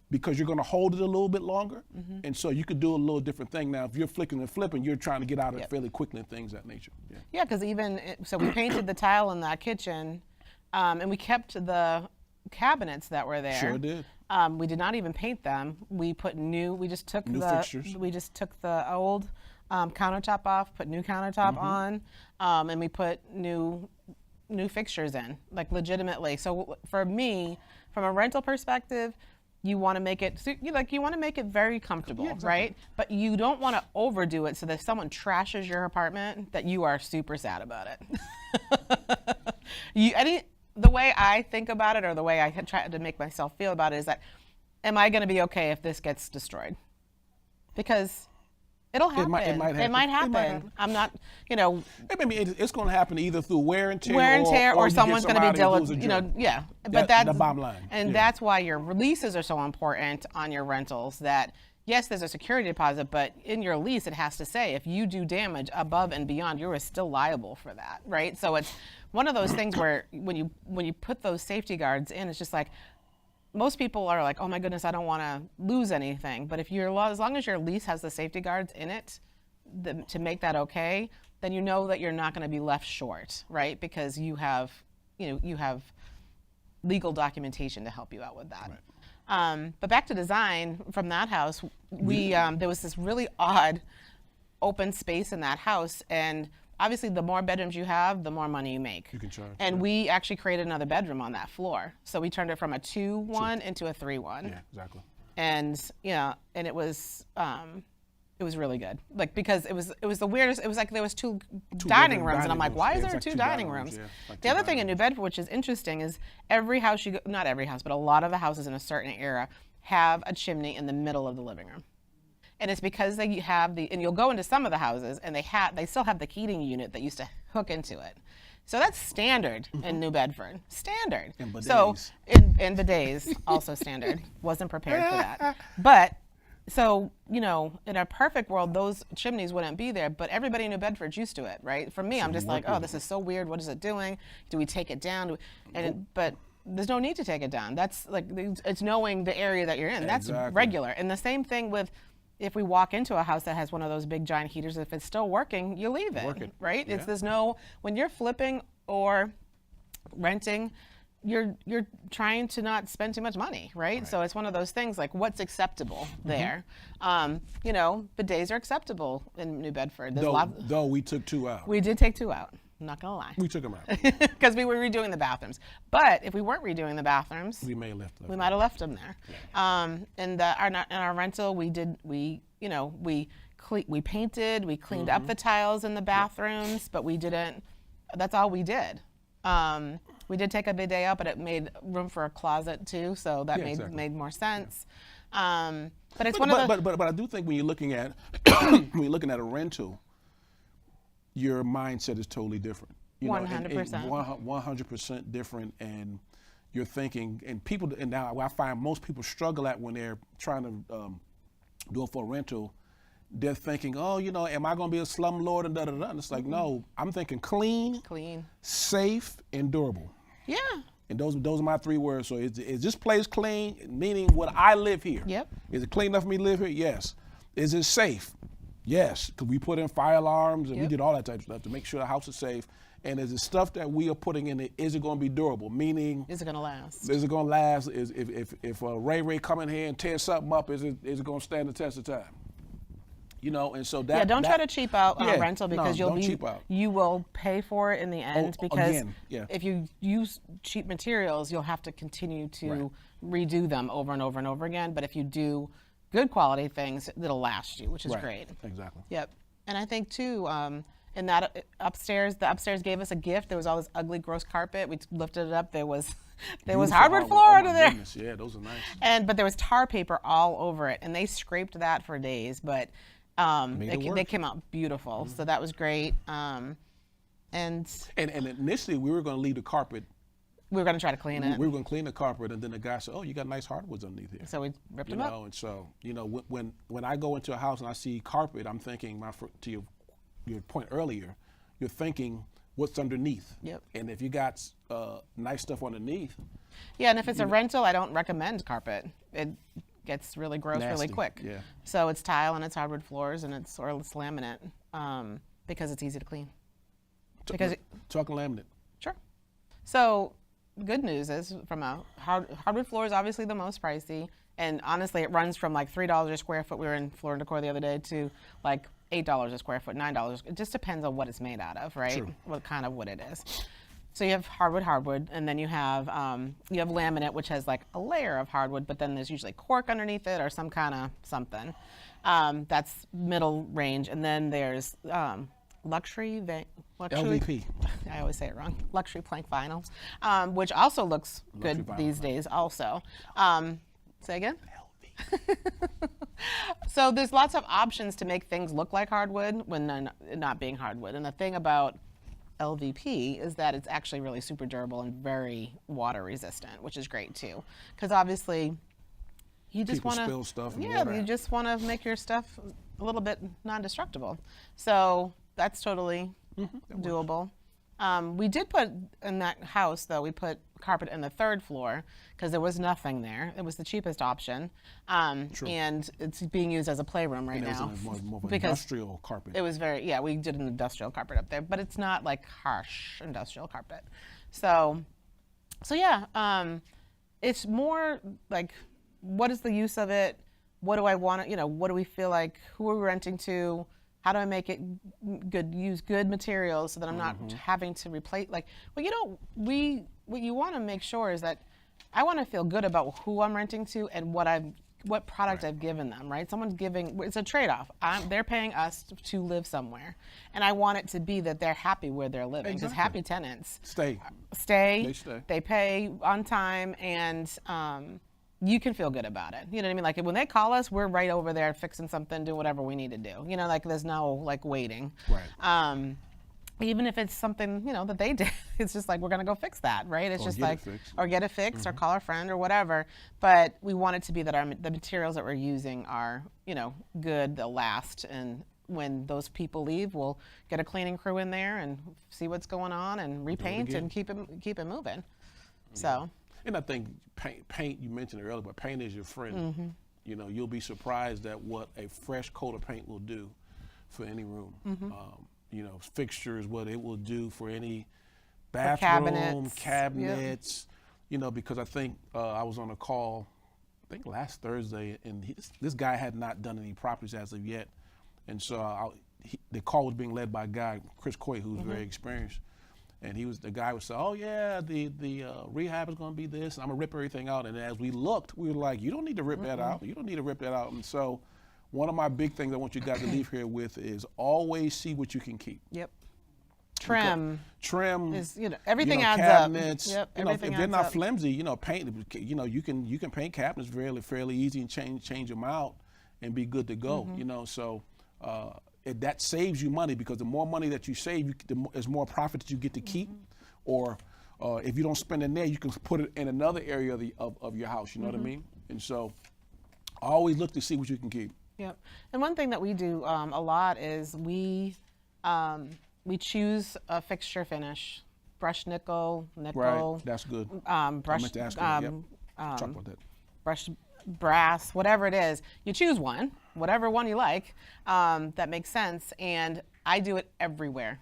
because you're going to hold it a little bit longer. And so you could do a little different thing. Now, if you're flicking and flipping, you're trying to get out of it fairly quickly and things of that nature. Yeah, because so we painted the tile in that kitchen, and we kept the cabinets that were there. Sure did. We did not even paint them. We just took fixtures. We just took the old countertop off, put new countertop on, and we put new fixtures in, like legitimately. So for me, from a rental perspective, you want to make it very comfortable, right? But you don't want to overdo it so that if someone trashes your apartment, that you are super sad about it. The way I think about it, or the way I try to make myself feel about it, is that, am I going to be okay if this gets destroyed? Because it'll happen. It might happen. I'm not, it's going to happen either through wear and tear, or someone's going to be diligent. But that's the bottom line. And that's why your releases are so important on your rentals. That yes, there's a security deposit, but in your lease it has to say if you do damage above and beyond, you are still liable for that, right? So it's one of those things where when you put those safety guards in, it's just like, most people are like, oh my goodness, I don't want to lose anything. But as long as your lease has the safety guards in it to make that okay, then you know that you're not going to be left short, right? Because you have legal documentation to help you out with that. Right. But back to design from that house, there was this really odd open space in that house, and obviously the more bedrooms you have, the more money you make. You can charge. And we actually created another bedroom on that floor. So we turned it from a 2-1 into a 3-1. Yeah, exactly. And and it was really good. Like, because it was the weirdest. It was like there was two dining rooms, and I'm like, why is there two dining rooms? Yeah, like the other thing in New Bedford, which is interesting, is every house you go, not every house, but a lot of the houses in a certain era have a chimney in the middle of the living room. And it's because they have and you'll go into some of the houses and they still have the heating unit that used to hook into it. So that's standard in New Bedford. Standard. And bidets. So and bidets also standard. Wasn't prepared for that. But so, in a perfect world, those chimneys wouldn't be there, but everybody in New Bedford's used to it, right? For me, I'm just like, oh, this is so weird. What is it doing? Do we take it down? But there's no need to take it down. That's like, it's knowing the area that you're in. That's regular. And the same thing with, if we walk into a house that has one of those big giant heaters, if it's still working, you leave it, right? Yeah. When you're flipping or renting, you're trying to not spend too much money, right? So it's one of those things, like, what's acceptable there? Bidets are acceptable in New Bedford. Though we took 2 out. We did take 2 out. I'm not gonna lie. We took them out because we were redoing the bathrooms. But if we weren't redoing the bathrooms, we may have left them. We might have left them there. Yeah. In our rental, we painted, we cleaned up the tiles in the bathrooms, but we didn't. That's all we did. We did take a bidet out, but it made room for a closet too, so that made more sense. But I do think when you're looking at a rental, your mindset is totally different. 100%. 100% different, and you're thinking, and now I find most people struggle at when they're trying to do it for a rental. They're thinking, oh, am I going to be a slumlord and da-da-da? And it's like, no, I'm thinking clean, safe, and durable. Yeah. And those are my 3 words. So is this place clean, meaning would I live here? Yep. Is it clean enough for me to live here? Yes. Is it safe? Yes, because we put in fire alarms and we did all that type of stuff to make sure the house is safe. And is the stuff that we are putting in it, is it going to be durable? Meaning, is it going to last? Is it going to last? If a Ray come in here and tear something up, is it going to stand the test of time? And so that. Yeah, don't try to cheap out on a rental, because you will pay for it in the end. Because if you use cheap materials, you'll have to continue to redo them over and over and over again. But if you do good quality things, it'll last you, which is great. Exactly. Yep. And I think too, in that the upstairs gave us a gift. There was all this ugly, gross carpet. We lifted it up. There was hardwood floor under there. Goodness. Yeah, those are nice. But there was tar paper all over it, and they scraped that for days. But they came out beautiful. So that was great. And initially we were going to leave the carpet. We were going to try to clean it. We were going to clean the carpet, and then the guy said, "Oh, you got nice hardwoods underneath here." So we ripped them up. And so when I go into a house and I see carpet, I'm thinking, to your point earlier, you're thinking what's underneath. Yep. And if you got nice stuff underneath. Yeah, and if it's a rental, I don't recommend carpet. It gets really gross really quick. Yeah. So it's tile and it's hardwood floors and it's laminate because it's easy to clean. Talking laminate. Sure. So good news is, from a hardwood floor is obviously the most pricey, and honestly it runs from like $3 a square foot, we were in Floor & Decor the other day, to like $8 a square foot, $9. It just depends on what it's made out of, right? True. What kind of wood it is. So you have hardwood, and then you have laminate, which has like a layer of hardwood, but then there's usually cork underneath it or some kind of something. That's middle range, and then there's luxury. LVP. I always say it wrong. Luxury plank vinyl, which also looks good these days. Also, say again. So there's lots of options to make things look like hardwood when not being hardwood. And the thing about LVP is that it's actually really super durable and very water resistant, which is great too. Because obviously, you just want to spill stuff. You just want to make your stuff a little bit non-destructible. So that's totally doable. We did put in that house, though, we put carpet in the 3rd floor because there was nothing there. It was the cheapest option. And it's being used as a playroom right now. It was more of an industrial carpet. It was we did an industrial carpet up there, but it's not like harsh industrial carpet. So yeah, it's more like, what is the use of it? What do I want to, what do we feel like, who are we renting to? How do I make it good, use good materials so that I'm not having to replace, like, well, what you want to make sure is that I want to feel good about who I'm renting to and what product I've given them, right? Someone's giving, it's a trade-off. They're paying us to live somewhere. And I want it to be that they're happy where they're living. Because happy tenants Stay. They pay on time, and you can feel good about it. You know what I mean? Like when they call us, we're right over there fixing something, doing whatever we need to do. You know, like there's no like waiting. Right. Even if it's something, you know, that they did, it's just like, we're going to go fix that, right? It's just like, or get it fixed or call a friend or whatever. But we want it to be that the materials that we're using are, you know, good, they'll last. And when those people leave, we'll get a cleaning crew in there and see what's going on and repaint and keep it moving. So. And I think paint, you mentioned it earlier, but paint is your friend. You know, you'll be surprised at what a fresh coat of paint will do for any room. You know, fixtures, what it will do for any bathroom, cabinets. You know, because I think I was on a call, I think last Thursday, and this guy had not done any properties as of yet. And so the call was being led by a guy, Chris Coy, who's very experienced. And the guy would say, oh yeah, the rehab is gonna be this, and I'm gonna rip everything out. And as we looked, we were like, you don't need to rip that out. You don't need to rip that out. And so one of my big things I want you guys to leave here with is always see what you can keep. Yep. Trim is, you know, everything adds cabinets, up. Yep. You know, if they're not flimsy, you know, paint. You know, you can paint cabinets fairly easy and change them out and be good to go. You know, so that saves you money, because the more money that you save, there's more profit that you get to keep. Or if you don't spend it there, you can put it in another area of your house. You know what I mean? And so always look to see what you can keep. Yep. And one thing that we do a lot is we choose a fixture finish, brushed nickel. Right, that's good. Brushed, talk about that. Brushed brass, whatever it is. You choose one, whatever one you like, that makes sense. And I do it everywhere.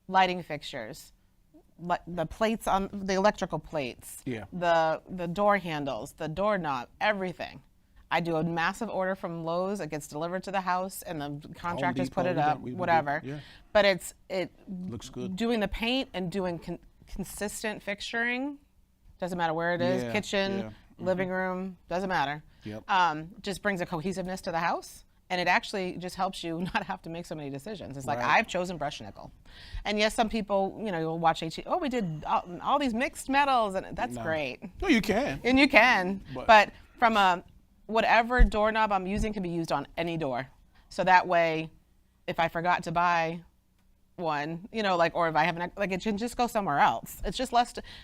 Lighting fixtures, the plates on the electrical plates, the door handles, the doorknob, everything. I do a massive order from Lowe's. It gets delivered to the house, and the contractors put it up, whatever. But it looks good. Doing the paint and doing consistent fixturing, doesn't matter where it is, kitchen, living room, doesn't matter. Just brings a cohesiveness to the house, and it actually just helps you not have to make so many decisions. It's like, I've chosen brushed nickel. And yes, some people, you know, you'll watch we did all these mixed metals, and that's great. No, you can. And you can, but from whatever doorknob I'm using can be used on any door. So that way, if I forgot to buy one, you know, like, or if I have it can just go somewhere else. It's just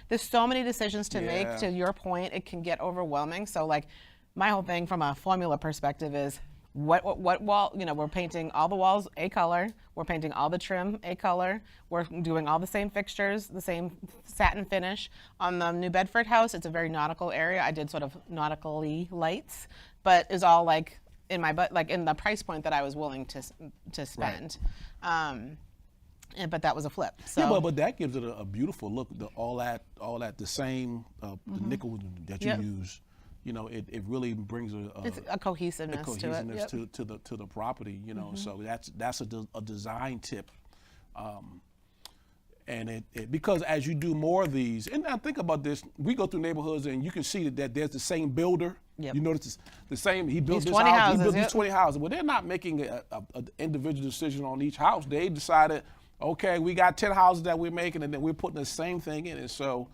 there's so many decisions to make. To your point, it can get overwhelming. So like, my whole thing from a formula perspective is what wall, you know, we're painting all the walls a color, we're painting all the trim a color, we're doing all the same fixtures, the same satin finish. On the New Bedford house, it's a very nautical area. I did sort of nautically lights, but it's all like in the price point that I was willing to spend. But that was a flip. So. Yeah, but that gives it a beautiful look. All that the same the nickel that you use. You know, it really brings a cohesiveness to it. to the property. You know, so that's a design tip. And it because as you do more of these, and I think about this, we go through neighborhoods and you can see that there's the same builder. You notice the same. He built this house. He built these 20 houses. Well, they're not making an individual decision on each house. They decided, okay, we got 10 houses that we're making, and then we're putting the same thing in it. So,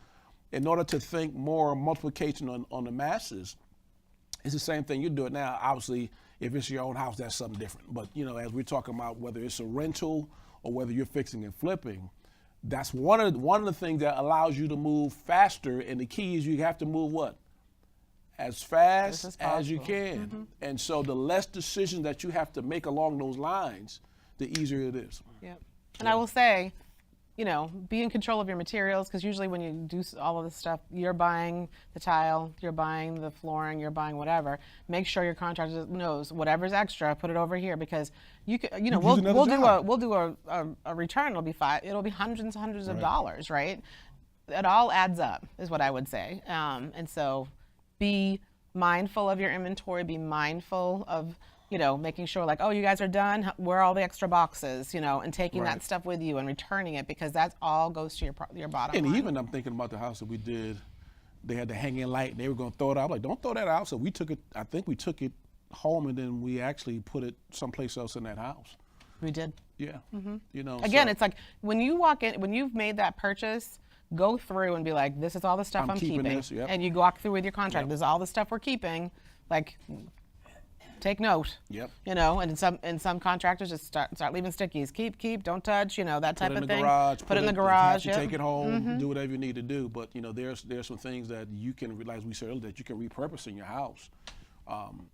in order to think more multiplication on the masses, it's the same thing you do it now. Obviously, if it's your own house, that's something different. But you know, as we're talking about whether it's a rental or whether you're fixing and flipping, that's one of the things that allows you to move faster. And the key is you have to move what? As fast as you can. And so the less decisions that you have to make along those lines, the easier it is. And I will say, you know, be in control of your materials, because usually when you do all of this stuff, you're buying the tile, you're buying the flooring, you're buying whatever. Make sure your contractor knows whatever's extra, put it over here, because we'll do a return. It'll be hundreds and hundreds of dollars, right? It all adds up, is what I would say. And so, be mindful of your inventory. Be mindful of making sure like, oh, you guys are done. Where are all the extra boxes? And taking Right. that stuff with you and returning it, because that all goes to your bottom And line. even I'm thinking about the house that we did. They had the hanging light, and they were going to throw it out. I'm like, don't throw that out. So we took it. I think we took it home, and then we actually put it someplace else in that house. We did. Yeah. Again, so- it's like when you walk in, when you've made that purchase, go through and be like, this is all the stuff I'm keeping keeping. this, yep. And you walk through with your contract. Yep. This is all the stuff we're keeping. Like, take note. Yep. And some contractors just start leaving stickies. Keep, don't touch. That type put it in of the thing. garage. Put it in the if you garage. have to Yep. take it home. Do whatever you need to do. But there's some things that you can realize. We said earlier that you can repurpose in your house.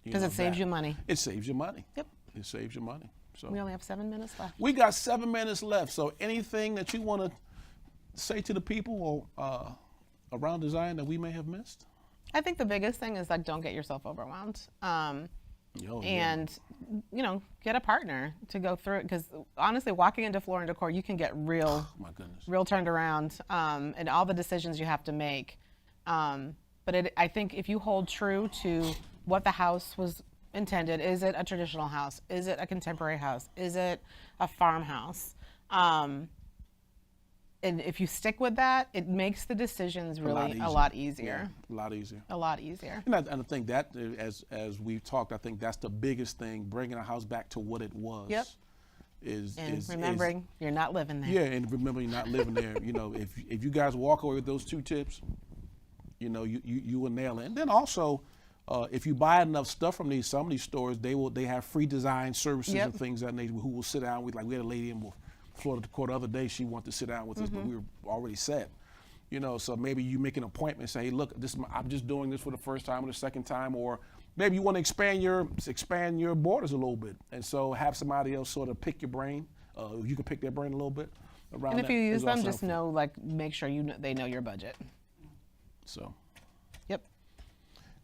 Because it saves you money. It saves you money. Yep. It saves you money. So We only have 7 minutes left. we got 7 minutes left. So anything that you want to say to the people around design that we may have missed? I think the biggest thing is like, don't get yourself overwhelmed. And get a partner to go through it, because honestly, walking into Floor and Decor, you can get real My goodness. real turned around, and all the decisions you have to make. But I think if you hold true to what the house was intended, is it a traditional house? Is it a contemporary house? Is it a farmhouse? And if you stick with that, it makes the decisions really a lot easier. Yeah, a lot easier. A lot easier. And I think that, as we've talked, I think that's the biggest thing, bringing a house back to what it was. Yep. And remembering you're not living there. Yeah, and remember you're not living there. If you guys walk away with those 2 tips, you will nail it. And then also, if you buy enough stuff from some of these stores, they have free design services Yep. and things of that nature, who will sit down with. Like, we had a lady in Florida Decor the other day. She wanted to sit down with us, but we were already set. So maybe you make an appointment and say, hey, look, I'm just doing this for the first time or the second time, or maybe you want to expand your borders a little bit, and so have somebody else sort of pick your brain. You can pick their brain a little bit around. And if that you use is them, also just helpful. make sure they know your budget. So, Yep.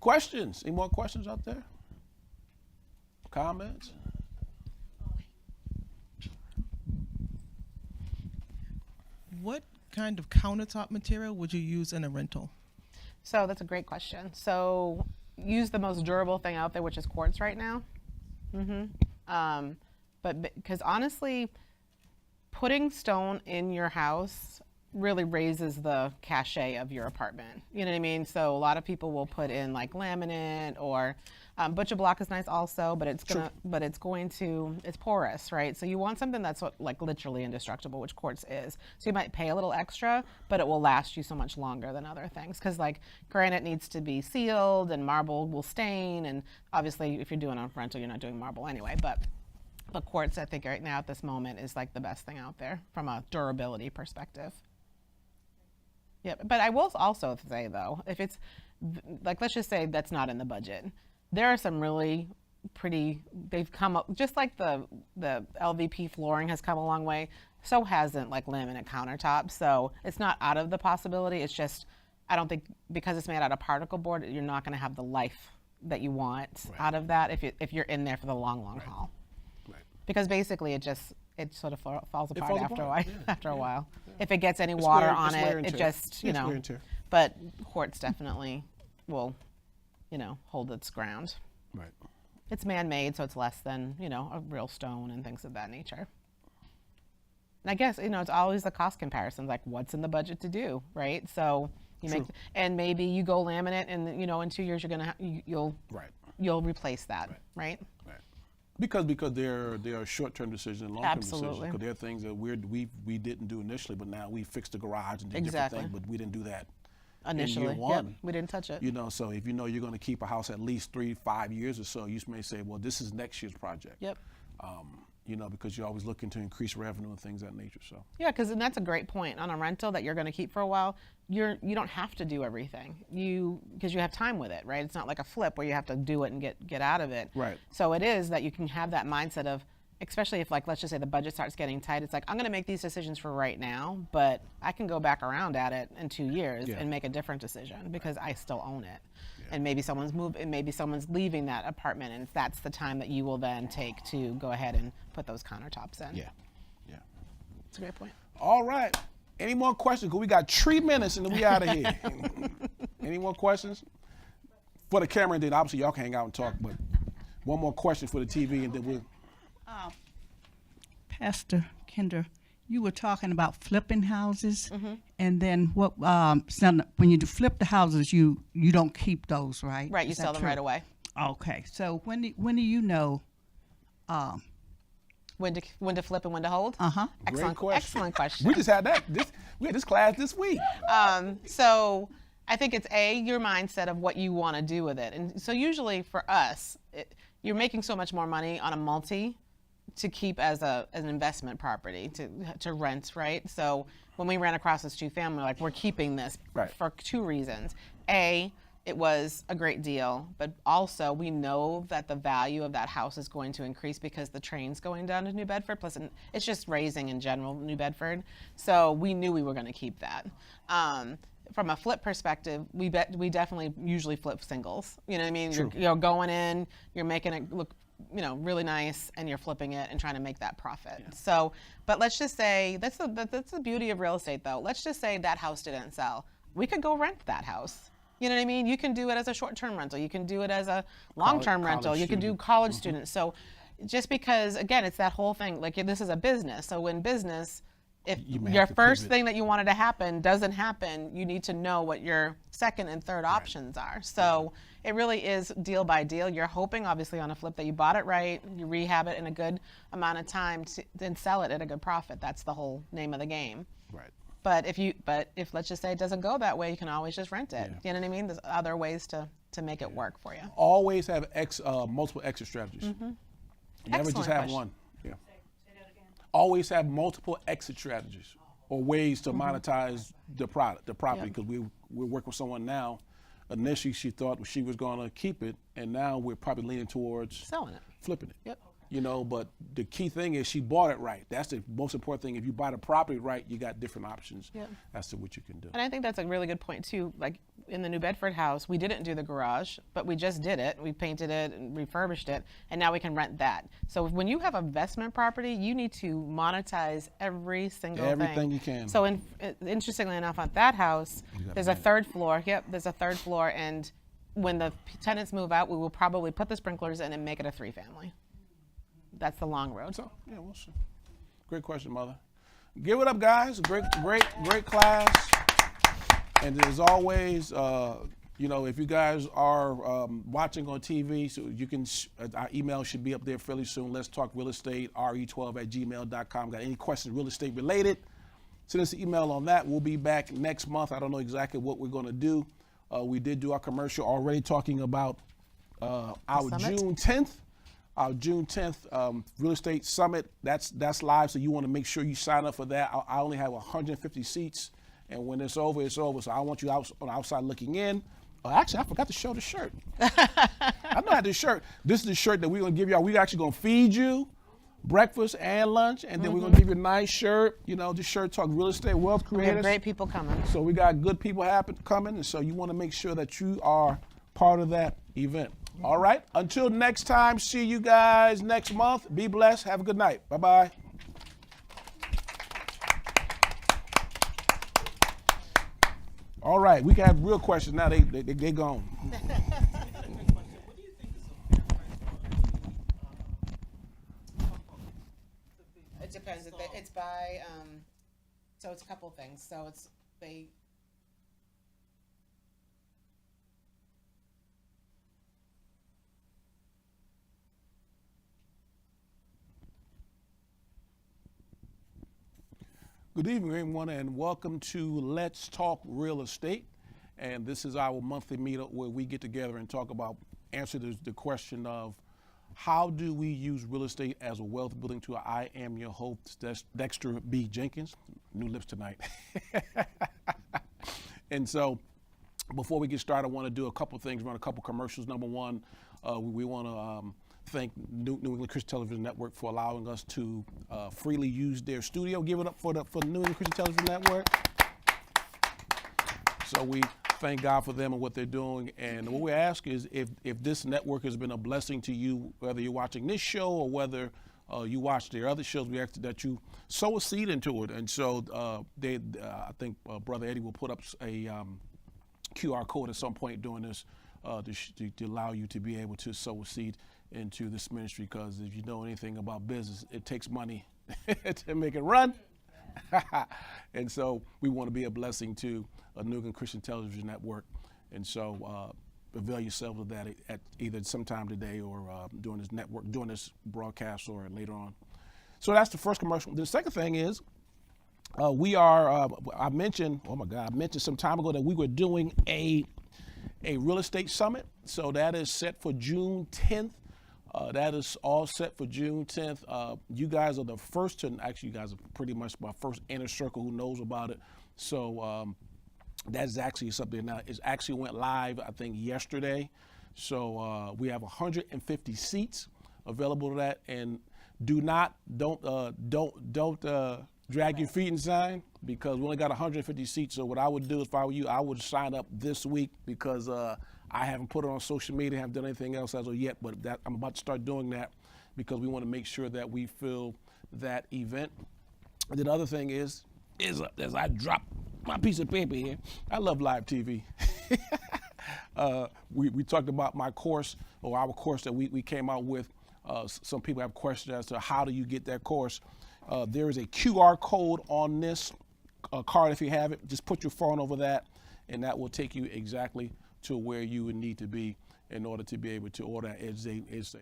questions? Any more questions out there? Comments? What kind of countertop material would you use in a rental? So that's a great question. So use the most durable thing out there, which is quartz right now. But because honestly, putting stone in your house really raises the cachet of your apartment. You know what I mean? So a lot of people will put in like laminate, or butcher block is nice also, but it's porous, right? So you want something that's like literally indestructible, which quartz is. So you might pay a little extra, but it will last you so much longer than other things. Because like granite needs to be sealed, and marble will stain, and obviously if you're doing a rental, you're not doing marble anyway. But quartz, I think right now at this moment, is like the best thing out there from a durability perspective. Yeah, but I will also say though, if it's like, let's just say that's not in the budget, there are some really pretty, they've come up, just like the LVP flooring has come a long way, so hasn't like laminate countertops. So it's not out of the possibility. It's just, I don't think because it's made out of particle board, you're not going to have the life that you want out of that if you're in there for the long haul. Right. Because basically it sort of falls apart falls after apart. a while. Yeah. After a while, if it gets any water on it's wear it, and it tear. just It's wear and tear. But quartz definitely will, hold its ground. Right. It's man-made, so it's less than a real stone and things of that nature. And I guess it's always the cost comparison, like what's in the budget to do, right? So you True. and maybe you go laminate, and in 2 years you'll Right. you'll replace that, right? Right. Because there are short-term decisions and long-term decisions. Absolutely. Because there are things that we didn't do initially, but now we fixed the garage and did Exactly. different things, but we didn't do that Initially, in year one. Yep, we didn't touch it. So if you're going to keep a house at least 3-5 years or so, you may say, well, this is next year's project. Yep. Because you're always looking to increase revenue and things of that nature. So Yeah, because that's a great point. On a rental that you're going to keep for a while, you don't have to do everything. Because you have time with it, right? It's not like a flip where you have to do it and get out of it. Right. So it is that you can have that mindset of, especially if, like, let's just say the budget starts getting tight, it's like, I'm going to make these decisions for right now, but I can go back around at it in 2 years and make a different decision because I still own it. And maybe someone's leaving that apartment, and that's the time that you will then take to go ahead and put those countertops in. yeah. It's a great point. All right. Any more questions? 'Cause we got 3 minutes and then we out of here. Any more questions? For the camera, and then obviously y'all can hang out and talk, but One more question for the TV, and then we'll. Pastor Kendra, you were talking about flipping houses, Mm-hmm. and then what? When you flip the houses, you don't keep those, right? Right, you Is that sell them true? right away. Okay, so when do you know? When to flip and when to hold? Uh-huh. Excellent Great question. Excellent question. We just had that. We had this class this week. So I think it's your mindset of what you want to do with it. And so usually for us, you're making so much more money on a multi to keep as an investment property to rent, right? So when we ran across this 2-family, like we're keeping this Right. for 2 reasons. A, it was a great deal, but also we know that the value of that house is going to increase because the train's going down to New Bedford, plus it's just raising in general, New Bedford. So we knew we were going to keep that. From a flip perspective, we definitely usually flip singles. You know what I mean? True. You're going in, you're making it look, really nice, and you're flipping it and trying to make that profit. Yeah. So, but let's just say that's the beauty of real estate, though. Let's just say that house didn't sell. We could go rent that house. You know what I mean? You can do it as a short-term rental. You can do it as a long-term rental. You can do college students. So just because, again, it's that whole thing, like this is a business. So in business, if your first thing that you wanted to happen doesn't happen, you need to know what your second and third options are. So it really is deal by deal. You're hoping, obviously, on a flip that you bought it right, you rehab it in a good amount of time, then sell it at a good profit. That's the whole name of the game. Right. But if let's just say it doesn't go that way, you can always just rent it. You know what I mean? There's other ways to make it work for you. Always have multiple exit strategies. Mm-hmm. Never Excellent just have question. one. Yeah. Always have multiple exit strategies or ways to monetize the property. Because we're working with someone now. Initially, she thought she was going to keep it, and now we're probably leaning towards Selling it. flipping it. Yep. But the key thing is she bought it right. That's the most important thing. If you buy the property right, you got different options as to what you can do. And I think that's a really good point too. Like in the New Bedford house, we didn't do the garage, but we just did it. We painted it and refurbished it, and now we can rent that. So when you have investment property, you need to monetize every single Everything you can. So interestingly enough, on that house, there's a third floor. Yep, there's a third floor, and when the tenants move out, we will probably put the sprinklers in and make it a 3-family. That's the long road. So, yeah, we'll see. Great question, Mother. Give it up, guys. Great class. And as always, if you guys are watching on TV, so you can, our email should be up there fairly soon. Let's talk real estate, re12@gmail.com. Got any questions real estate related? Send us an email on that. We'll be back next month. I don't know exactly what we're going to do. We did do our commercial already talking about our summit? June 10th. Our June 10th real estate summit, that's live, so you want to make sure you sign up for that. I only have 150 seats, and when it's over, it's over. So I want you on the outside looking in. Actually, I forgot to show the shirt. I know I had this shirt. This is the shirt that we're going to give y'all. We're actually going to feed you breakfast and lunch, and then we're going to give you a nice shirt. This shirt talk real estate, wealth We creators. have great people coming. So we got good people coming, and so you want to make sure that you are part of that event. All right. Until next time, see you guys next month. Be blessed. Have a good night. Bye-bye. All right. We can have real questions now. They gone. It depends. It's by, so it's a couple things. So they. Good evening, everyone, and welcome to Let's Talk Real Estate. And this is our monthly meetup where we get together and talk about, answer the question of how do we use real estate as a wealth building tool? I am your host, Dexter B. Jenkins. New lips tonight. And so before we get started, I want to do a couple things, run a couple commercials. Number one, we want to thank New England Christian Television Network for allowing us to freely use their studio. Give it up for the New England Christian Television Network. So we thank God for them and what they're doing. And what we ask is if this network has been a blessing to you, whether you're watching this show or whether you watch their other shows, we ask that you sow a seed into it. And so I think Brother Eddie will put up a QR code at some point during this to allow you to be able to sow a seed into this ministry, because if you know anything about business, it takes money to make it run. And so we want to be a blessing to a New England Christian Television Network. And so avail yourself of that at either sometime today or during this broadcast or later on. So that's the first commercial. The second thing is we are, I mentioned some time ago that we were doing a real estate summit. So that is set for June 10th. That is all set for June 10th. You guys are the first to, actually you guys are pretty much my first inner circle who knows about it. So that's actually something now. It actually went live, I think, yesterday. So we have 150 seats available to that. And don't drag your feet inside, because we only got 150 seats. So what I would do if I were you, I would sign up this week, because I haven't put it on social media, haven't done anything else as of yet, but I'm about to start doing that, because we want to make sure that we fill that event. And then the other thing is as I drop my piece of paper here, I love live TV. We talked about my course, or our course that we came out with. Some people have questions as to how do you get that course. There is a QR code on this card. If you have it, just put your phone over that, and that will take you exactly to where you would need to be in order to be able to order. It's a